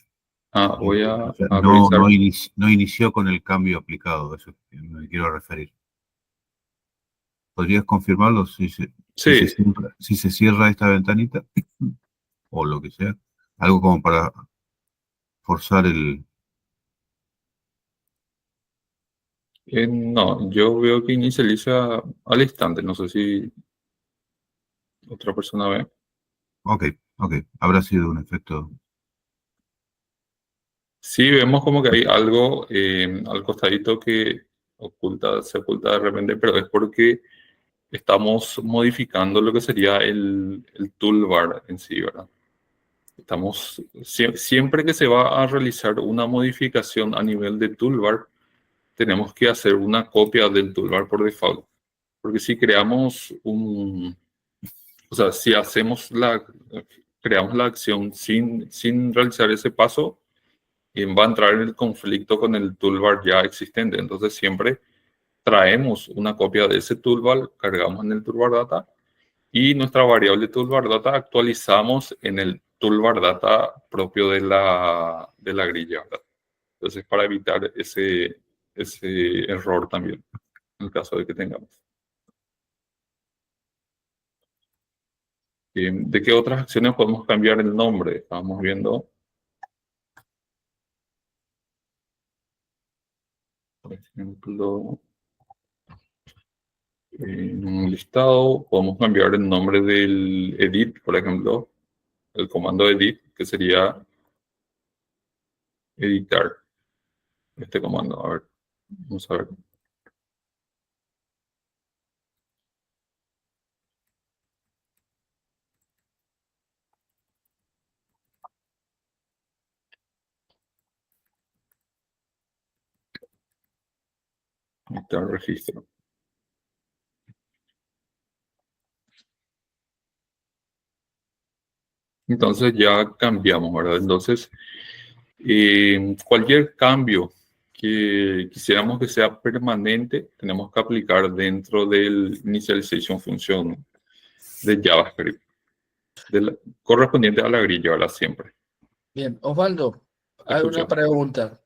Voy O sea, a revisar. no inició con el cambio aplicado, a eso me quiero referir. ¿Podrías confirmarlo Sí, si se cierra esta ventanita o lo que sea? Algo como para forzar el... no, yo veo que inicializa al instante. No sé si otra persona ve. Ok, habrá sido un efecto. Sí, vemos como que hay algo al costadito que se oculta de repente, pero es porque estamos modificando lo que sería el toolbar en sí, ¿verdad? Siempre que se va a realizar una modificación a nivel de toolbar, tenemos que hacer una copia del toolbar por default. Porque si creamos o sea, si creamos la acción sin realizar ese paso, va a entrar en el conflicto con el toolbar ya existente. Entonces siempre traemos una copia de ese toolbar, cargamos en el toolbar data y nuestra variable toolbar data actualizamos en el toolbar data propio de la grilla, ¿verdad? Entonces para evitar ese error también, en el caso de que tengamos. ¿De qué otras acciones podemos cambiar el nombre? Estábamos viendo, por ejemplo, En un listado podemos cambiar el nombre del edit, por ejemplo, el comando edit, que sería editar. Este comando, a ver, vamos a ver. Editar registro. Entonces ya cambiamos, ¿verdad? Entonces, cualquier cambio que quisiéramos que sea permanente, tenemos que aplicar dentro del initialization function de JavaScript, correspondiente a la grilla, ¿verdad? Siempre. Bien, Osvaldo, hay Escucho. una pregunta.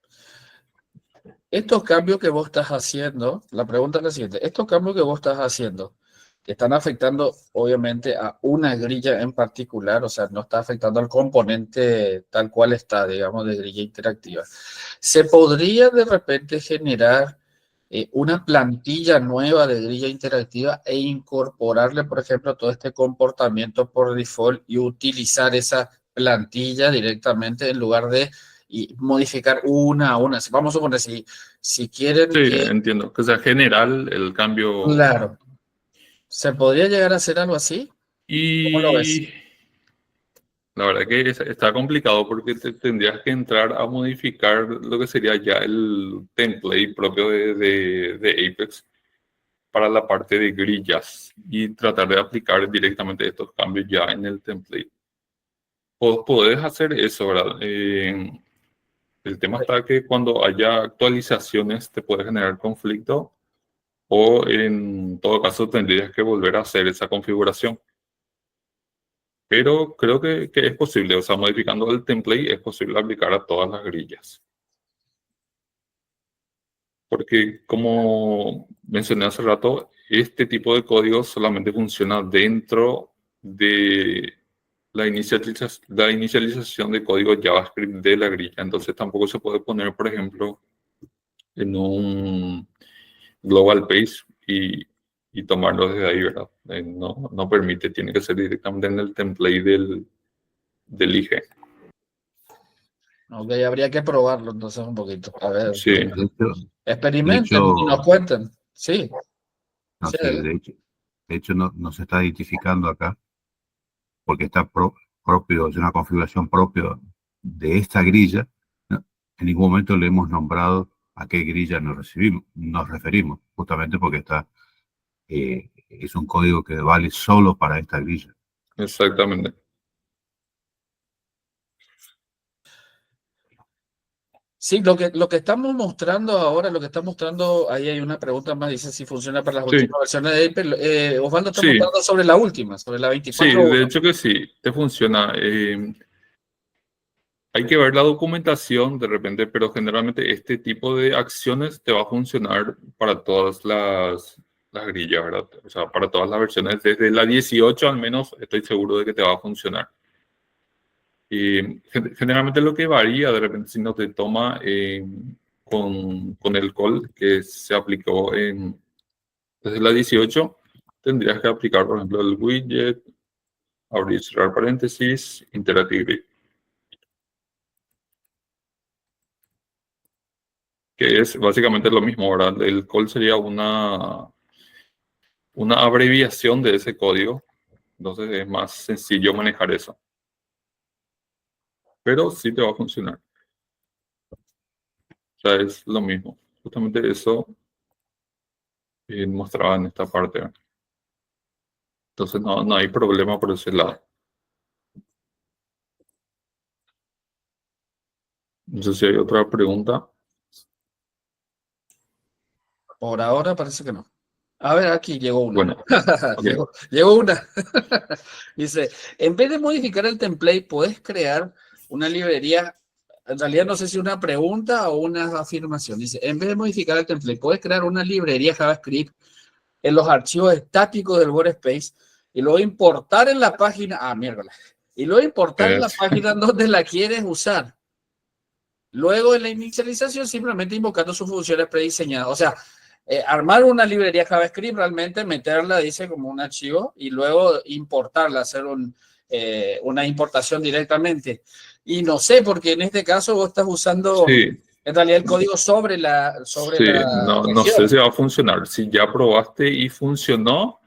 Estos cambios que vos estás haciendo, la pregunta es la siguiente, estos cambios que vos estás haciendo, están afectando obviamente a una grilla en particular, o sea, no está afectando al componente tal cual está, digamos, de grilla interactiva. ¿Se podría de repente generar una plantilla nueva de grilla interactiva e incorporarle, por ejemplo, todo este comportamiento por default y utilizar esa plantilla directamente en lugar de modificar una a una? Vamos a suponer, si quieren Sí, que... entiendo. Que sea general el cambio. Claro. ¿Se podría llegar a hacer algo así? ¿Cómo lo ves? Y la verdad que está complicado porque tendrías que entrar a modificar lo que sería ya el template propio de Apex para la parte de grillas y tratar de aplicar directamente estos cambios ya en el template. Podés hacer eso, ¿verdad? El tema está que cuando haya actualizaciones te puede generar conflicto o en todo caso tendrías que volver a hacer esa configuración. Pero creo que es posible, o sea, modificando el template es posible aplicar a todas las grillas. Porque como mencioné hace rato, este tipo de código solamente funciona dentro de la inicialización de código JavaScript de la grilla. Entonces tampoco se puede poner, por ejemplo, en un global page y tomarlo desde ahí, ¿verdad? No permite, tiene que ser directamente en el template del IGE. Ok, habría que probarlo entonces un poquito. A ver, Sí, experimenten y nos cuenten. Sí. No, Sí, sí, de hecho no se está identificando acá porque está propio, es una configuración propia de esta grilla, ¿no? En ningún momento le hemos nombrado a qué grilla nos referimos, justamente porque es un código que vale solo para esta grilla. exactamente. sí, lo que estamos mostrando ahora, lo que está mostrando, ahí hay una pregunta más, dice si funciona para las Sí. últimas versiones de Apple. Osvaldo está Sí. mostrando sobre la última, sobre la Sí, 24.1. de hecho que sí, te funciona. Hay que ver la documentación de repente, pero generalmente este tipo de acciones te va a funcionar para todas las grillas, ¿verdad? O sea, para todas las versiones. Desde la 18 al menos estoy seguro de que te va a funcionar. Y generalmente lo que varía de repente si no te toma con el call que se aplicó desde la 18, tendrías que aplicar, por ejemplo, el widget, abrir y cerrar paréntesis, interactive, que es básicamente lo mismo, ¿verdad? El call sería una abreviación de ese código, entonces es más sencillo manejar eso. Pero sí te va a funcionar. O sea, es lo mismo. Justamente eso mostraba en esta parte, ¿verdad? Entonces no hay problema por ese lado. No sé si hay otra pregunta. Por ahora parece que no. A ver, aquí llegó una. Bueno, okay. Llegó una. Dice, en vez de modificar el template, puedes crear una librería. En realidad no sé si una pregunta o una afirmación. Dice, en vez de modificar el template, puedes crear una librería JavaScript en los archivos estáticos del workspace y luego importar en la página. Miércoles. Y luego importar en la página donde la quieres usar. Luego en la inicialización simplemente invocando sus funciones prediseñadas. O sea, armar una librería JavaScript, realmente meterla, dice, como un archivo y luego importarla, hacer una importación directamente. Y no sé, porque en este caso vos estás usando Sí, en realidad el código sobre sí, la no sé región. si va a funcionar. Si ya probaste y funcionó,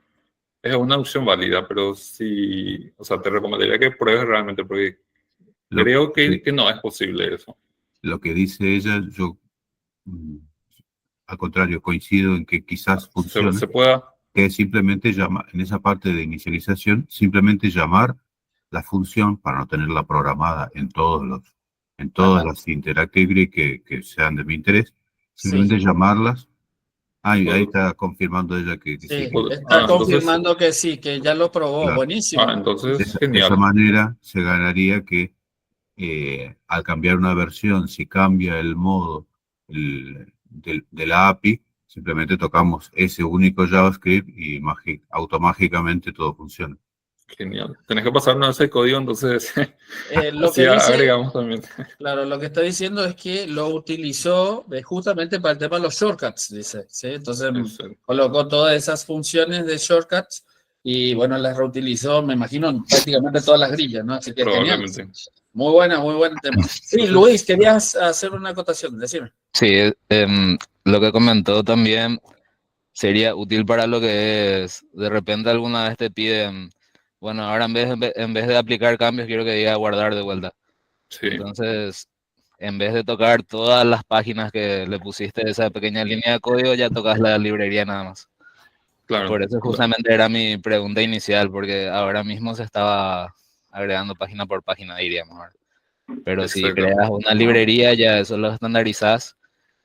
es una opción válida, pero sí, o sea, te recomendaría que pruebes realmente, porque Lo, creo que no es posible eso. lo que dice ella, yo, al contrario, coincido en que quizás funcione, Se pueda, que es simplemente llamar, en esa parte de inicialización, simplemente llamar la función para no tenerla programada en todas Ajá, las Interactive que sean de mi interés, sí, simplemente llamarlas. Ahí está confirmando ella que sí, sí, que está entonces, confirmando que sí, que ya lo probó. claro. Buenísimo. entonces, De esa genial, manera se ganaría que al cambiar una versión, si cambia el modo de la API, simplemente tocamos ese único JavaScript y automáticamente todo funciona. genial. Tenés que pasarnos ese código, entonces, Lo así que dice, agregamos también. claro, lo que está diciendo es que lo utilizó justamente para el tema de los shortcuts, dice, ¿sí? Entonces Eso, colocó todas esas funciones de shortcuts y bueno, las reutilizó, me imagino, en prácticamente todas las grillas, ¿no? Así que genial. probablemente. Muy buen tema. Sí, Entonces, Luis, querías hacer una acotación, decime. Sí, lo que comentó también sería útil para lo que es, de repente alguna vez te piden, bueno, ahora en vez de aplicar cambios, quiero que diga guardar de vuelta. sí, Entonces, en vez de tocar todas las páginas que le pusiste esa pequeña línea de código, ya tocas la librería nada más. claro, Por eso claro, justamente era mi pregunta inicial, porque ahora mismo se estaba agregando página por página, diríamos ahora. Pero si creas exactamente. una librería, ya eso lo estandarizás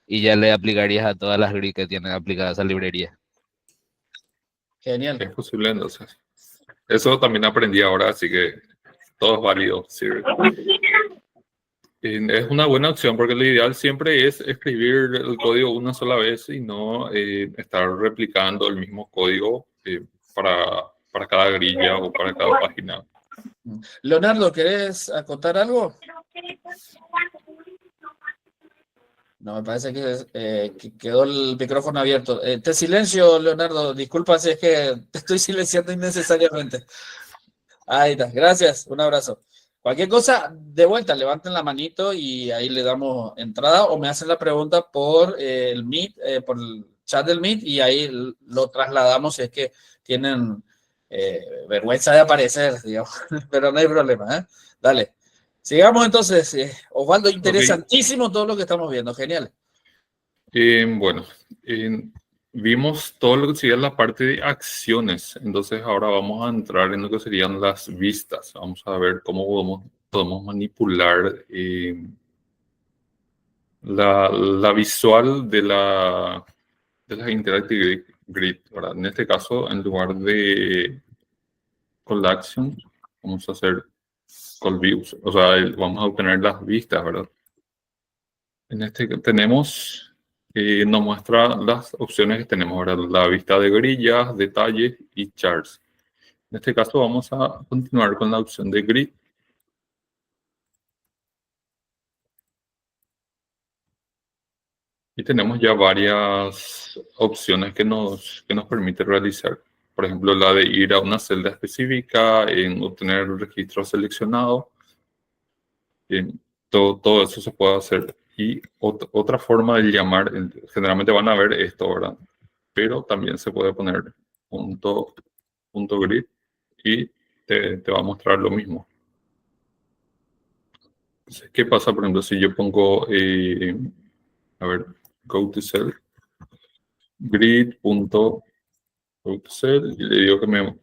y ya le aplicarías a todas las GRI que tienen aplicada esa librería. Genial. Es posible entonces. Eso también aprendí ahora, así que todo es válido, sirve. Es una buena opción porque lo ideal siempre es escribir el código una sola vez y no estar replicando el mismo código para cada grilla o para cada página. Leonardo, ¿querés acotar algo? No, me parece que quedó el micrófono abierto. Te silencio, Leonardo. Disculpa si es que te estoy silenciando innecesariamente. Ahí está. Gracias. Un abrazo. Cualquier cosa, de vuelta, levanten la manito y ahí le damos entrada o me hacen la pregunta por el Meet, por el chat del Meet y ahí lo trasladamos si es que tienen vergüenza de aparecer, digamos. Pero no hay problema, ¿eh? Dale. Sigamos entonces. Osvaldo, Ok, interesantísimo todo lo que estamos viendo. Genial. bueno, vimos todo lo que sería la parte de acciones, entonces ahora vamos a entrar en lo que serían las vistas. Vamos a ver cómo podemos manipular la visual de las Interactive Grid, ¿verdad? En este caso, en lugar de call action, vamos a hacer call views, o sea, vamos a obtener las vistas, ¿verdad? En este que tenemos, nos muestra las opciones que tenemos, ¿verdad? La vista de grillas, detalles y charts. En este caso vamos a continuar con la opción de grid. Y tenemos ya varias opciones que nos permite realizar. Por ejemplo, la de ir a una celda específica, en obtener el registro seleccionado. Todo eso se puede hacer. Y otra forma de llamar, generalmente van a ver esto, ¿verdad? Pero también se puede poner punto grid y te va a mostrar lo mismo. Entonces, ¿qué pasa, por ejemplo, si yo pongo, a ver, go to cell, grid.go to cell y le digo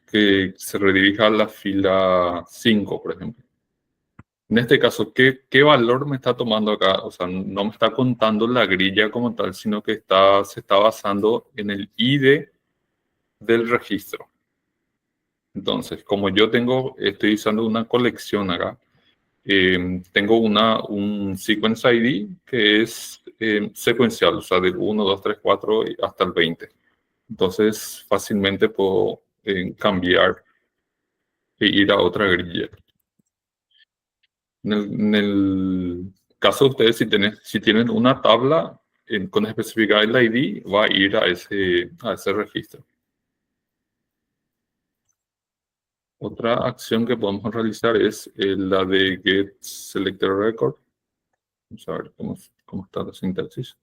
que se redirija a la fila 5, por ejemplo? En este caso, ¿qué valor me está tomando acá? O sea, no me está contando la grilla como tal, sino que se está basando en el ID del registro. Entonces, como estoy usando una colección acá, tengo un sequence ID que es secuencial, o sea, del 1, 2, 3, 4 hasta el 20. Entonces, fácilmente puedo cambiar e ir a otra grilla. En el caso de ustedes, si tienen una tabla, con especificar el ID, va a ir a ese registro. Otra acción que podemos realizar es la de get selected record. Vamos a ver cómo está la sintaxis.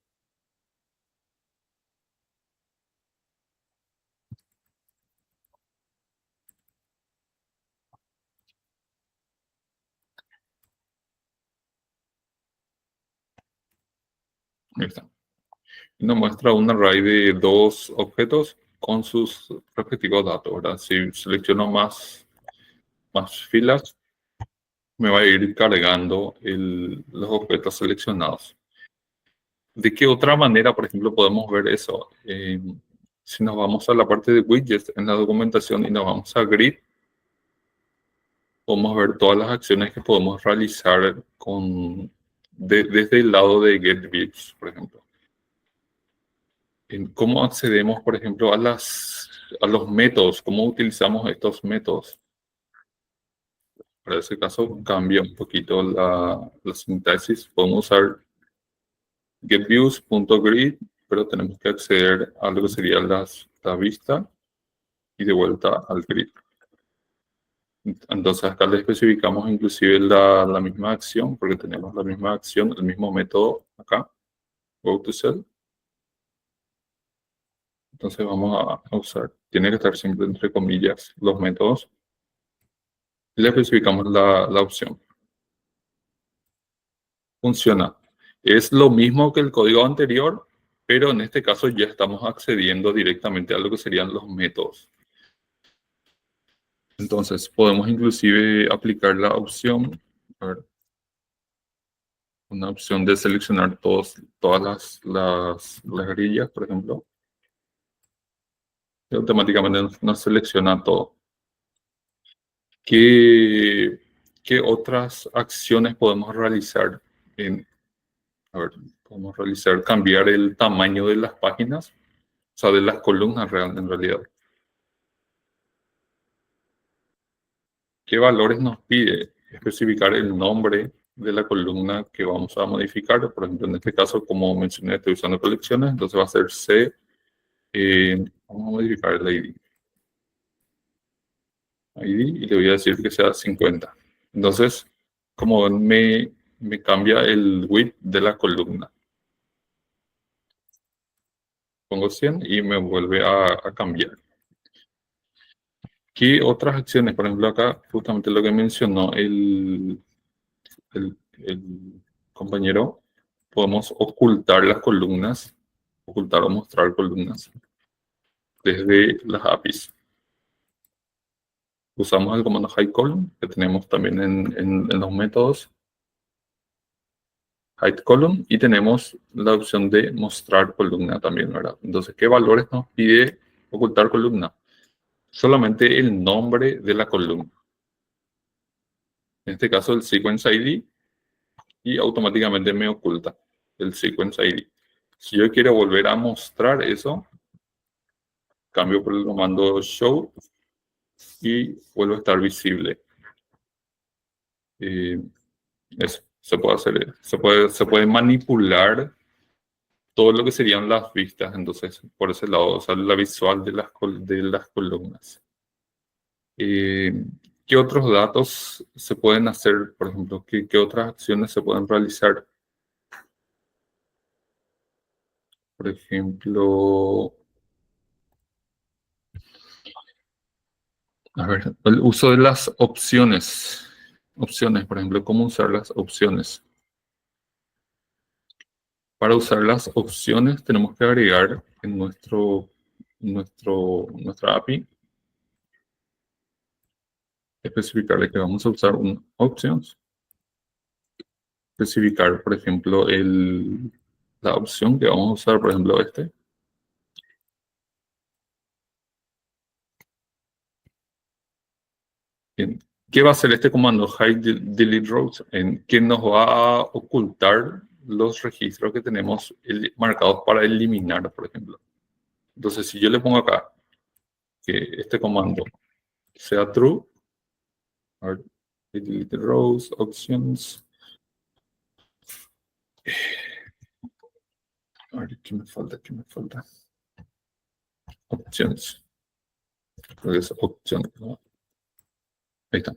Ahí está. Y nos muestra un array de 2 objetos con sus respectivos datos, ¿verdad? Si selecciono más filas, me va a ir cargando los objetos seleccionados. ¿De qué otra manera, por ejemplo, podemos ver eso? Si nos vamos a la parte de widgets en la documentación y nos vamos a grid, podemos ver todas las acciones que podemos realizar desde el lado de getViews, por ejemplo. ¿Cómo accedemos, por ejemplo, a los métodos? ¿Cómo utilizamos estos métodos? Para ese caso cambia un poquito la sintaxis. Podemos usar getViews.grid, pero tenemos que acceder a lo que sería la vista y de vuelta al grid. Entonces acá le especificamos inclusive la misma acción, porque tenemos la misma acción, el mismo método acá, GoToCell. Entonces vamos a usar, tiene que estar siempre entre comillas los métodos. Y le especificamos la opción. Funciona. Es lo mismo que el código anterior, pero en este caso ya estamos accediendo directamente a lo que serían los métodos. Entonces podemos inclusive aplicar la opción, a ver, una opción de seleccionar todas las grillas, por ejemplo. Y automáticamente nos selecciona todo. ¿Qué otras acciones podemos realizar? Podemos cambiar el tamaño de las páginas, o sea, de las columnas en realidad. ¿Qué valores nos pide? Especificar el nombre de la columna que vamos a modificar. Por ejemplo, en este caso, como mencioné, estoy usando colecciones, entonces va a ser C. Vamos a modificar el ID. Y le voy a decir que sea 50. Entonces, como ven, me cambia el width de la columna. Pongo 100 y me vuelve a cambiar. ¿Qué otras acciones? Por ejemplo, acá justamente lo que mencionó el compañero, podemos ocultar las columnas, ocultar o mostrar columnas desde las APIs. Usamos el comando hideColumn, que tenemos también en los métodos. hideColumn, y tenemos la opción de mostrar columna también, ¿verdad? Entonces, ¿qué valores nos pide ocultar columna? Solamente el nombre de la columna. En este caso, el sequence ID, y automáticamente me oculta el sequence ID. Si yo quiero volver a mostrar eso, cambio por el comando show y vuelve a estar visible. Eso se puede hacer. Se puede manipular todo lo que serían las vistas, entonces, por ese lado, o sea, la visual de las columnas. ¿Qué otros datos se pueden hacer? Por ejemplo, ¿qué otras acciones se pueden realizar? Por ejemplo, a ver, el uso de las opciones. Opciones, por ejemplo, ¿cómo usar las opciones? Para usar las opciones tenemos que agregar en nuestra API, especificarle que vamos a usar un options, especificar, por ejemplo, la opción que vamos a usar, por ejemplo, Bien. ¿Qué va a hacer este comando hide delete rows? Que nos va a ocultar los registros que tenemos marcados para eliminar, por ejemplo. Entonces, si yo le pongo acá que este comando sea true, a ver, delete rows, options. A ver, ¿qué me falta? ¿Qué me falta? Opciones. Creo que es opciones, ¿no? Ahí está.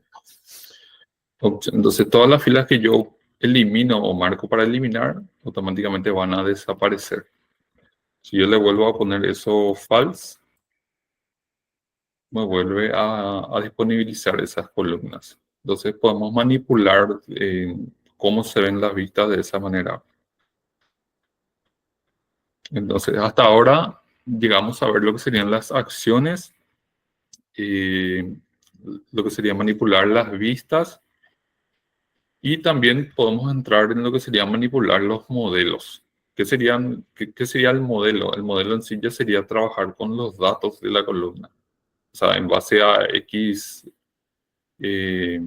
Entonces, todas las filas que yo elimino o marco para eliminar, automáticamente van a desaparecer. Si yo le vuelvo a poner eso false, me vuelve a disponibilizar esas columnas. Entonces, podemos manipular cómo se ven las vistas de esa manera. Entonces, hasta ahora llegamos a ver lo que serían las acciones, lo que sería manipular las vistas, y también podemos entrar en lo que sería manipular los modelos. ¿Qué sería el modelo? El modelo en sí ya sería trabajar con los datos de la columna. O sea, en base a eh,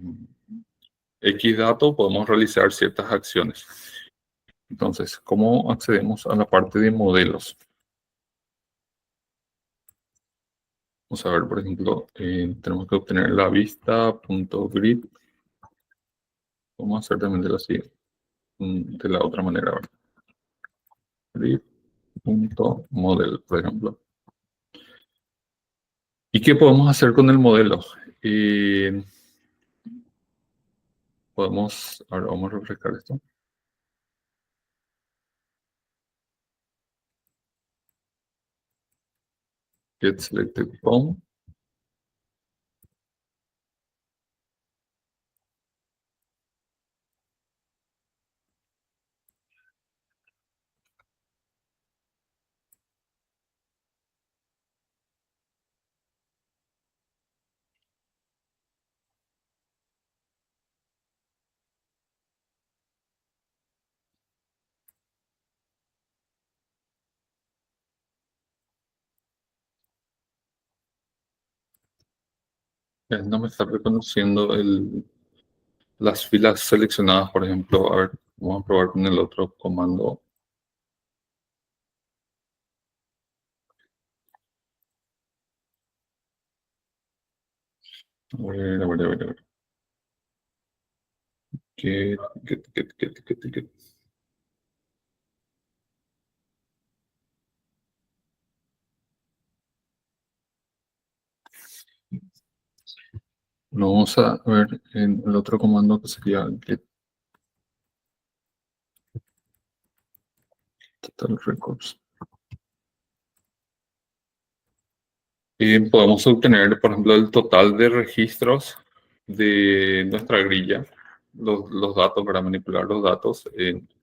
X dato podemos realizar ciertas acciones. Entonces, ¿cómo accedemos a la parte de modelos? Vamos a ver, por ejemplo, tenemos que obtener la vista.grid. Vamos a hacer también de la otra manera. Grid.model, por ejemplo. ¿Y qué podemos hacer con el modelo? Ahora vamos a refrescar esto. Get selected from. No me está reconociendo las filas seleccionadas, por ejemplo. A ver, vamos a probar con el otro comando. A ver, a ver, a ver, a ver. Get. Bueno, vamos a ver en el otro comando que sería get total records. Y podemos obtener, por ejemplo, el total de registros de nuestra grilla, los datos, para manipular los datos.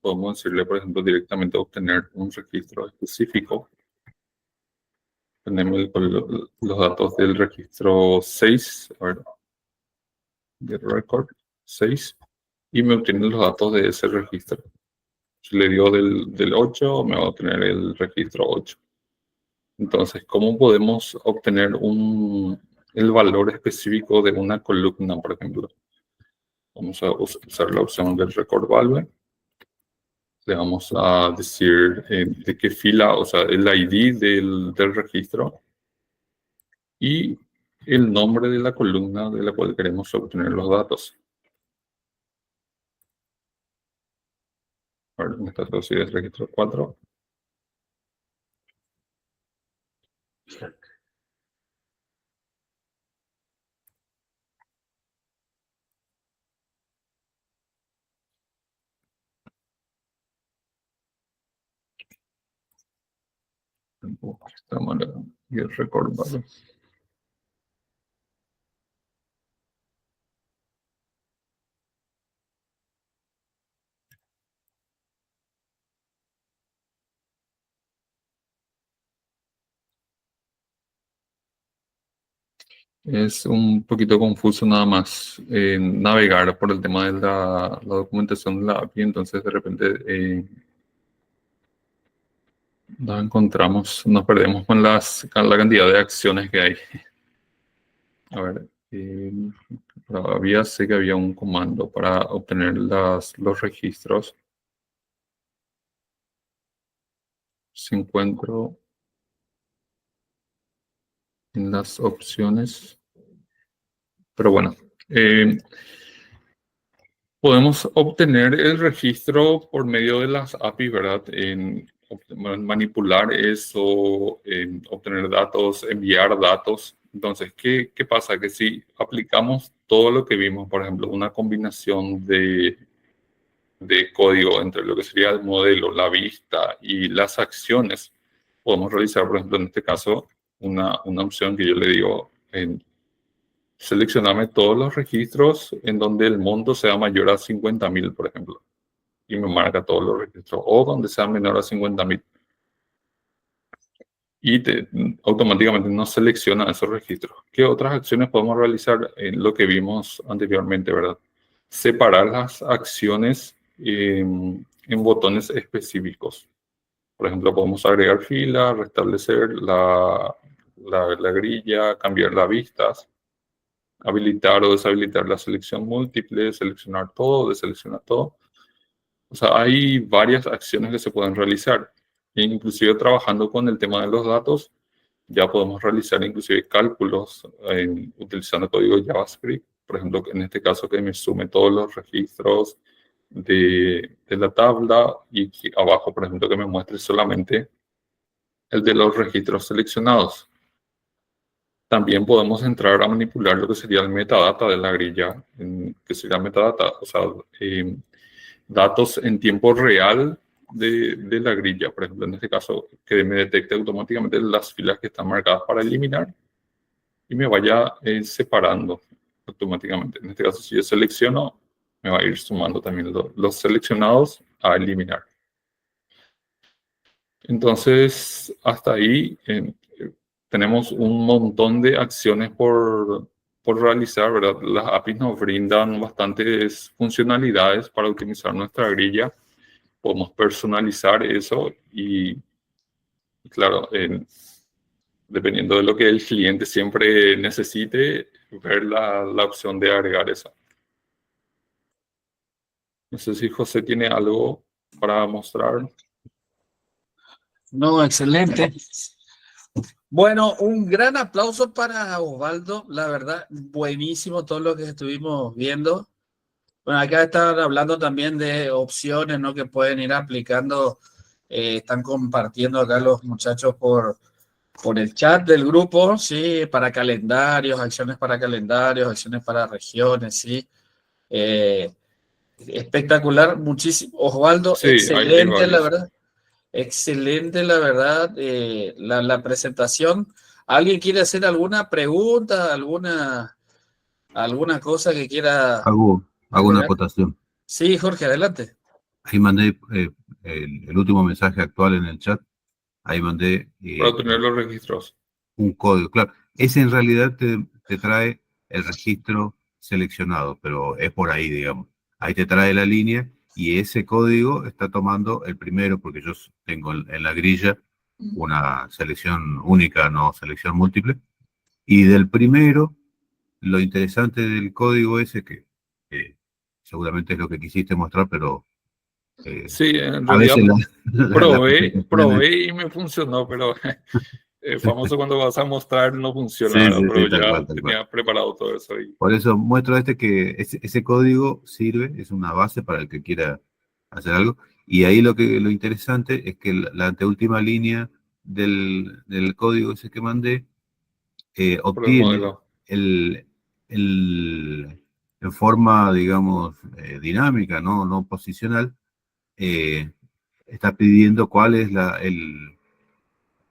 Podemos decirle, por ejemplo, directamente obtener un registro específico. Tenemos los datos del registro 6, a ver, del record 6, y me obtiene los datos de ese registro. Si le dio del 8, me va a obtener el registro 8. Entonces, ¿cómo podemos obtener el valor específico de una columna, por ejemplo? Vamos a usar la opción del record value. Le vamos a decir de qué fila, o sea, el ID del registro y el nombre de la columna de la cual queremos obtener los datos. A ver, en esta caso es registro 4. Esta manera, y el record value. Es un poquito confuso nada más navegar por el tema de la documentación de la API, entonces de repente nos perdemos con la cantidad de acciones que hay. A ver, todavía sé que había un comando para obtener los registros. Si encuentro en las opciones. Pero bueno, podemos obtener el registro por medio de las APIs, ¿verdad? manipular eso, obtener datos, enviar datos. Entonces, ¿qué pasa? Que si aplicamos todo lo que vimos, por ejemplo, una combinación de código entre lo que sería el modelo, la vista y las acciones, podemos realizar, por ejemplo, en este caso, una opción que yo le digo, seleccioname todos los registros en donde el monto sea mayor a 50.000, por ejemplo, y me marca todos los registros, o donde sea menor a 50.000. Y automáticamente nos selecciona esos registros. ¿Qué otras acciones podemos realizar? En lo que vimos anteriormente, ¿verdad? Separar las acciones en botones específicos. Por ejemplo, podemos agregar fila, restablecer la grilla, cambiar las vistas, habilitar o deshabilitar la selección múltiple, seleccionar todo, deseleccionar todo. O sea, hay varias acciones que se pueden realizar. E inclusive trabajando con el tema de los datos, ya podemos realizar inclusive cálculos utilizando código JavaScript. Por ejemplo, en este caso que me sume todos los registros de la tabla y abajo, por ejemplo, que me muestre solamente el de los registros seleccionados. También podemos entrar a manipular lo que sería el metadata de la grilla, que sería metadata, o sea, datos en tiempo real de la grilla. Por ejemplo, en este caso, que me detecte automáticamente las filas que están marcadas para eliminar y me vaya separando automáticamente. En este caso, si yo selecciono, me va a ir sumando también los seleccionados a eliminar. Entonces, hasta ahí tenemos un montón de acciones por realizar, ¿verdad? Las APIs nos brindan bastantes funcionalidades para optimizar nuestra grilla. Podemos personalizar eso y, claro, dependiendo de lo que el cliente siempre necesite, ver la opción de agregar eso. No sé si José tiene algo para mostrar. No, excelente. Bueno, un gran aplauso para Osvaldo, la verdad, buenísimo todo lo que estuvimos viendo. Bueno, acá están hablando también de opciones, ¿no? Que pueden ir aplicando, están compartiendo acá los muchachos por el chat del grupo, sí, para calendarios, acciones para regiones, sí. Espectacular, muchísimo. Osvaldo, Sí, hay excelente, la varios. verdad. Excelente, la verdad, la presentación. ¿Alguien quiere hacer alguna pregunta, alguna cosa que quiera Hago una agregar? acotación. Sí, Jorge, adelante. Ahí mandé el último mensaje actual en el chat. Ahí mandé Para obtener los registros. un código. Claro, ese en realidad te trae el registro seleccionado, pero es por ahí, digamos. Ahí te trae la línea y ese código está tomando el primero, porque yo tengo en la grilla una selección única, no selección múltiple. Y del primero, lo interesante del código ese, que seguramente es lo que quisiste mostrar, pero Sí, en a realidad veces las presentaciones... probé y me funcionó, pero famoso cuando vas a mostrar no funciona, Sí, ¿verdad? sí, Pero sí, tal ya cual, tal cual. tenía preparado todo eso ahí. Por eso muestro que ese código sirve, es una base para el que quiera hacer algo. Y ahí lo interesante es que la anteúltima línea del código ese que mandé Por el obtiene modelo. en forma, digamos, dinámica, no posicional, está pidiendo cuál es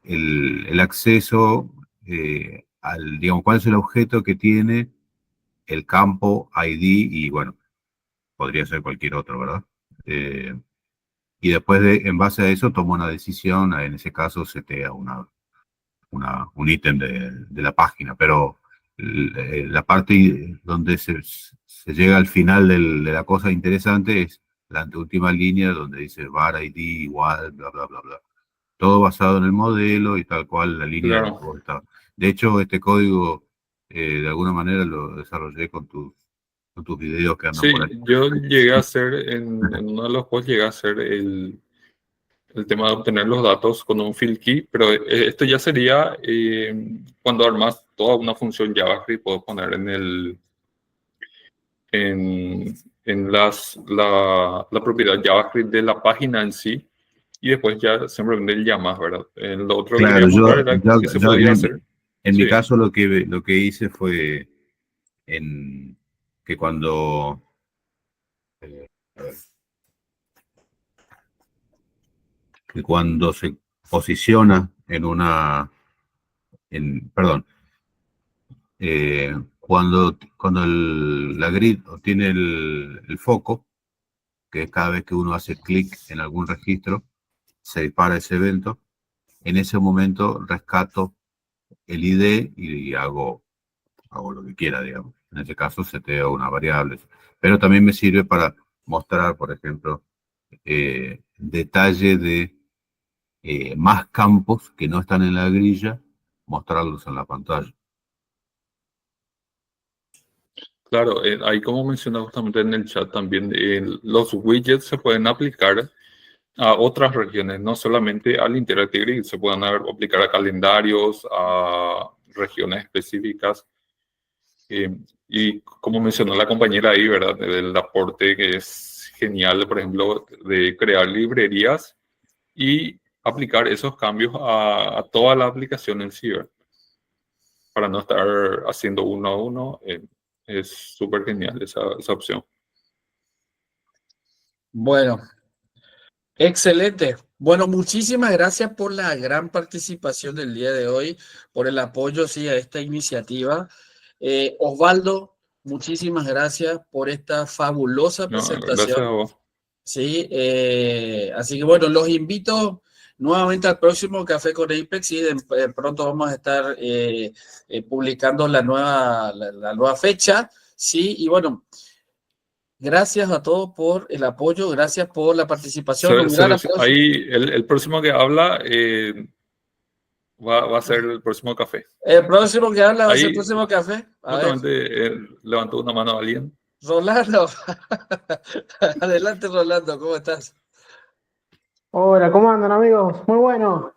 el acceso digamos, cuál es el objeto que tiene el campo ID y bueno, podría ser cualquier otro, ¿verdad? Y después en base a eso toma una decisión, en ese caso setea un ítem de la página, pero la parte donde se llega al final de la cosa interesante es la anteúltima línea donde dice var ID igual, bla, bla, bla, bla. Todo basado en el modelo y tal cual la línea de Claro. está. De hecho, este código de alguna manera lo desarrollé con tus videos que andan por Sí, ahí. yo llegué a hacer, en uno de los juegos llegué a hacer el tema de obtener los datos con un field key, pero esto ya sería cuando armas toda una función JavaScript, puedo poner en la propiedad JavaScript de la página en sí, y después ya simplemente el llamas, ¿verdad? Lo otro que Claro, quería mostrar era que se podía hacer. en mi Sí, caso lo que hice fue que cuando a ver, que cuando se posiciona perdón, cuando la grid obtiene el foco, que es cada vez que uno hace clic en algún registro, se dispara ese evento. En ese momento rescato el ID y hago lo que quiera, digamos. En este caso seteo una variable. Pero también me sirve para mostrar, por ejemplo, detalle de más campos que no están en la grilla, mostrarlos en la pantalla. claro, ahí como mencionaba justamente en el chat también, los widgets se pueden aplicar a otras regiones, no solamente al Interactive Grid, se pueden aplicar a calendarios, a regiones específicas. Y como mencionó la compañera ahí, ¿verdad? Del aporte que es genial, por ejemplo, de crear librerías y aplicar esos cambios a toda la aplicación en sí, ¿verdad? Para no estar haciendo uno a uno, es súper genial esa opción. Bueno, excelente. Bueno, muchísimas gracias por la gran participación del día de hoy, por el apoyo, sí, a esta iniciativa. Osvaldo, muchísimas gracias por esta fabulosa No, gracias a presentación. vos. Sí, así que bueno, los invito nuevamente al próximo Café con Apex y pronto vamos a estar publicando la nueva fecha. Sí, y bueno, gracias a todos por el apoyo, gracias por la participación. Un gran aplauso. Ahí el próximo que habla va a ser el próximo café. El próximo que habla va a ser el Ahí próximo café. A ver, justamente levantó una mano a alguien. Rolando. Adelante, Rolando, ¿cómo estás? Hola, ¿cómo andan amigos? Muy bueno.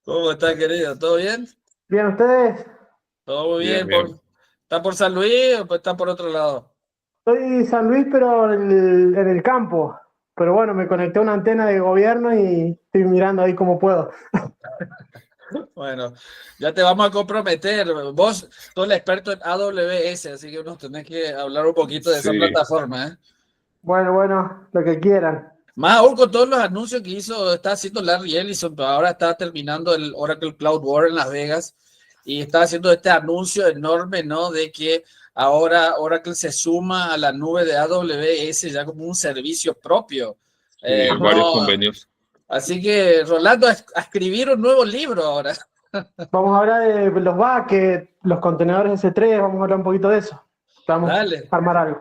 ¿Cómo estás, querido? ¿Todo bien? ¿Bien ustedes? Todo muy Bien, bien. bien. ¿Está por San Luis o está por otro lado? Estoy San Luis, pero en el campo. Pero bueno, me conecté a una antena de gobierno y estoy mirando ahí como puedo. Bueno, ya te vamos a comprometer. Vos sos el experto en AWS, así que nos tenés que hablar un poquito de esa Sí, plataforma, ¿eh? Bueno, lo que quieran. Más aún con todos los anuncios que está haciendo Larry Ellison, pero ahora está terminando el Oracle Cloud War en Las Vegas y está haciendo este anuncio enorme, ¿no? De que ahora Oracle se suma a la nube de AWS ya como un servicio propio. sí, varios No, convenios. así que Rolando a escribir un nuevo libro ahora. Vamos a hablar de los buckets, los contenedores S3, vamos a hablar un poquito de eso. Vamos Dale. a armar algo.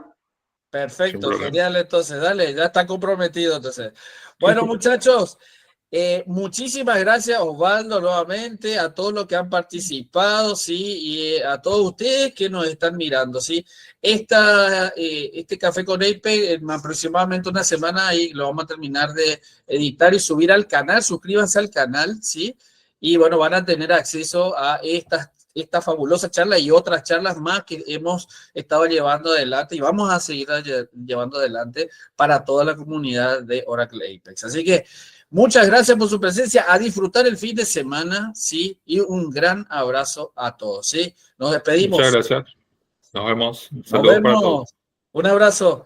Sin Perfecto, problema. genial, entonces, dale, ya está comprometido, entonces. Bueno, muchachos, muchísimas gracias, Osvaldo, nuevamente, a todos los que han participado, sí, y a todos ustedes que nos están mirando, sí. Este Café con Ape, en aproximadamente una semana, y lo vamos a terminar de editar y subir al canal, suscríbanse al canal, sí, y bueno, van a tener acceso a esta fabulosa charla y otras charlas más que hemos estado llevando adelante y vamos a seguir llevando adelante para toda la comunidad de Oracle Apex. Así que muchas gracias por su presencia, a disfrutar el fin de semana, ¿sí? Y un gran abrazo a todos, ¿sí? Nos despedimos. Muchas gracias. Nos vemos. Nos Saludos para todos. vemos. Un abrazo.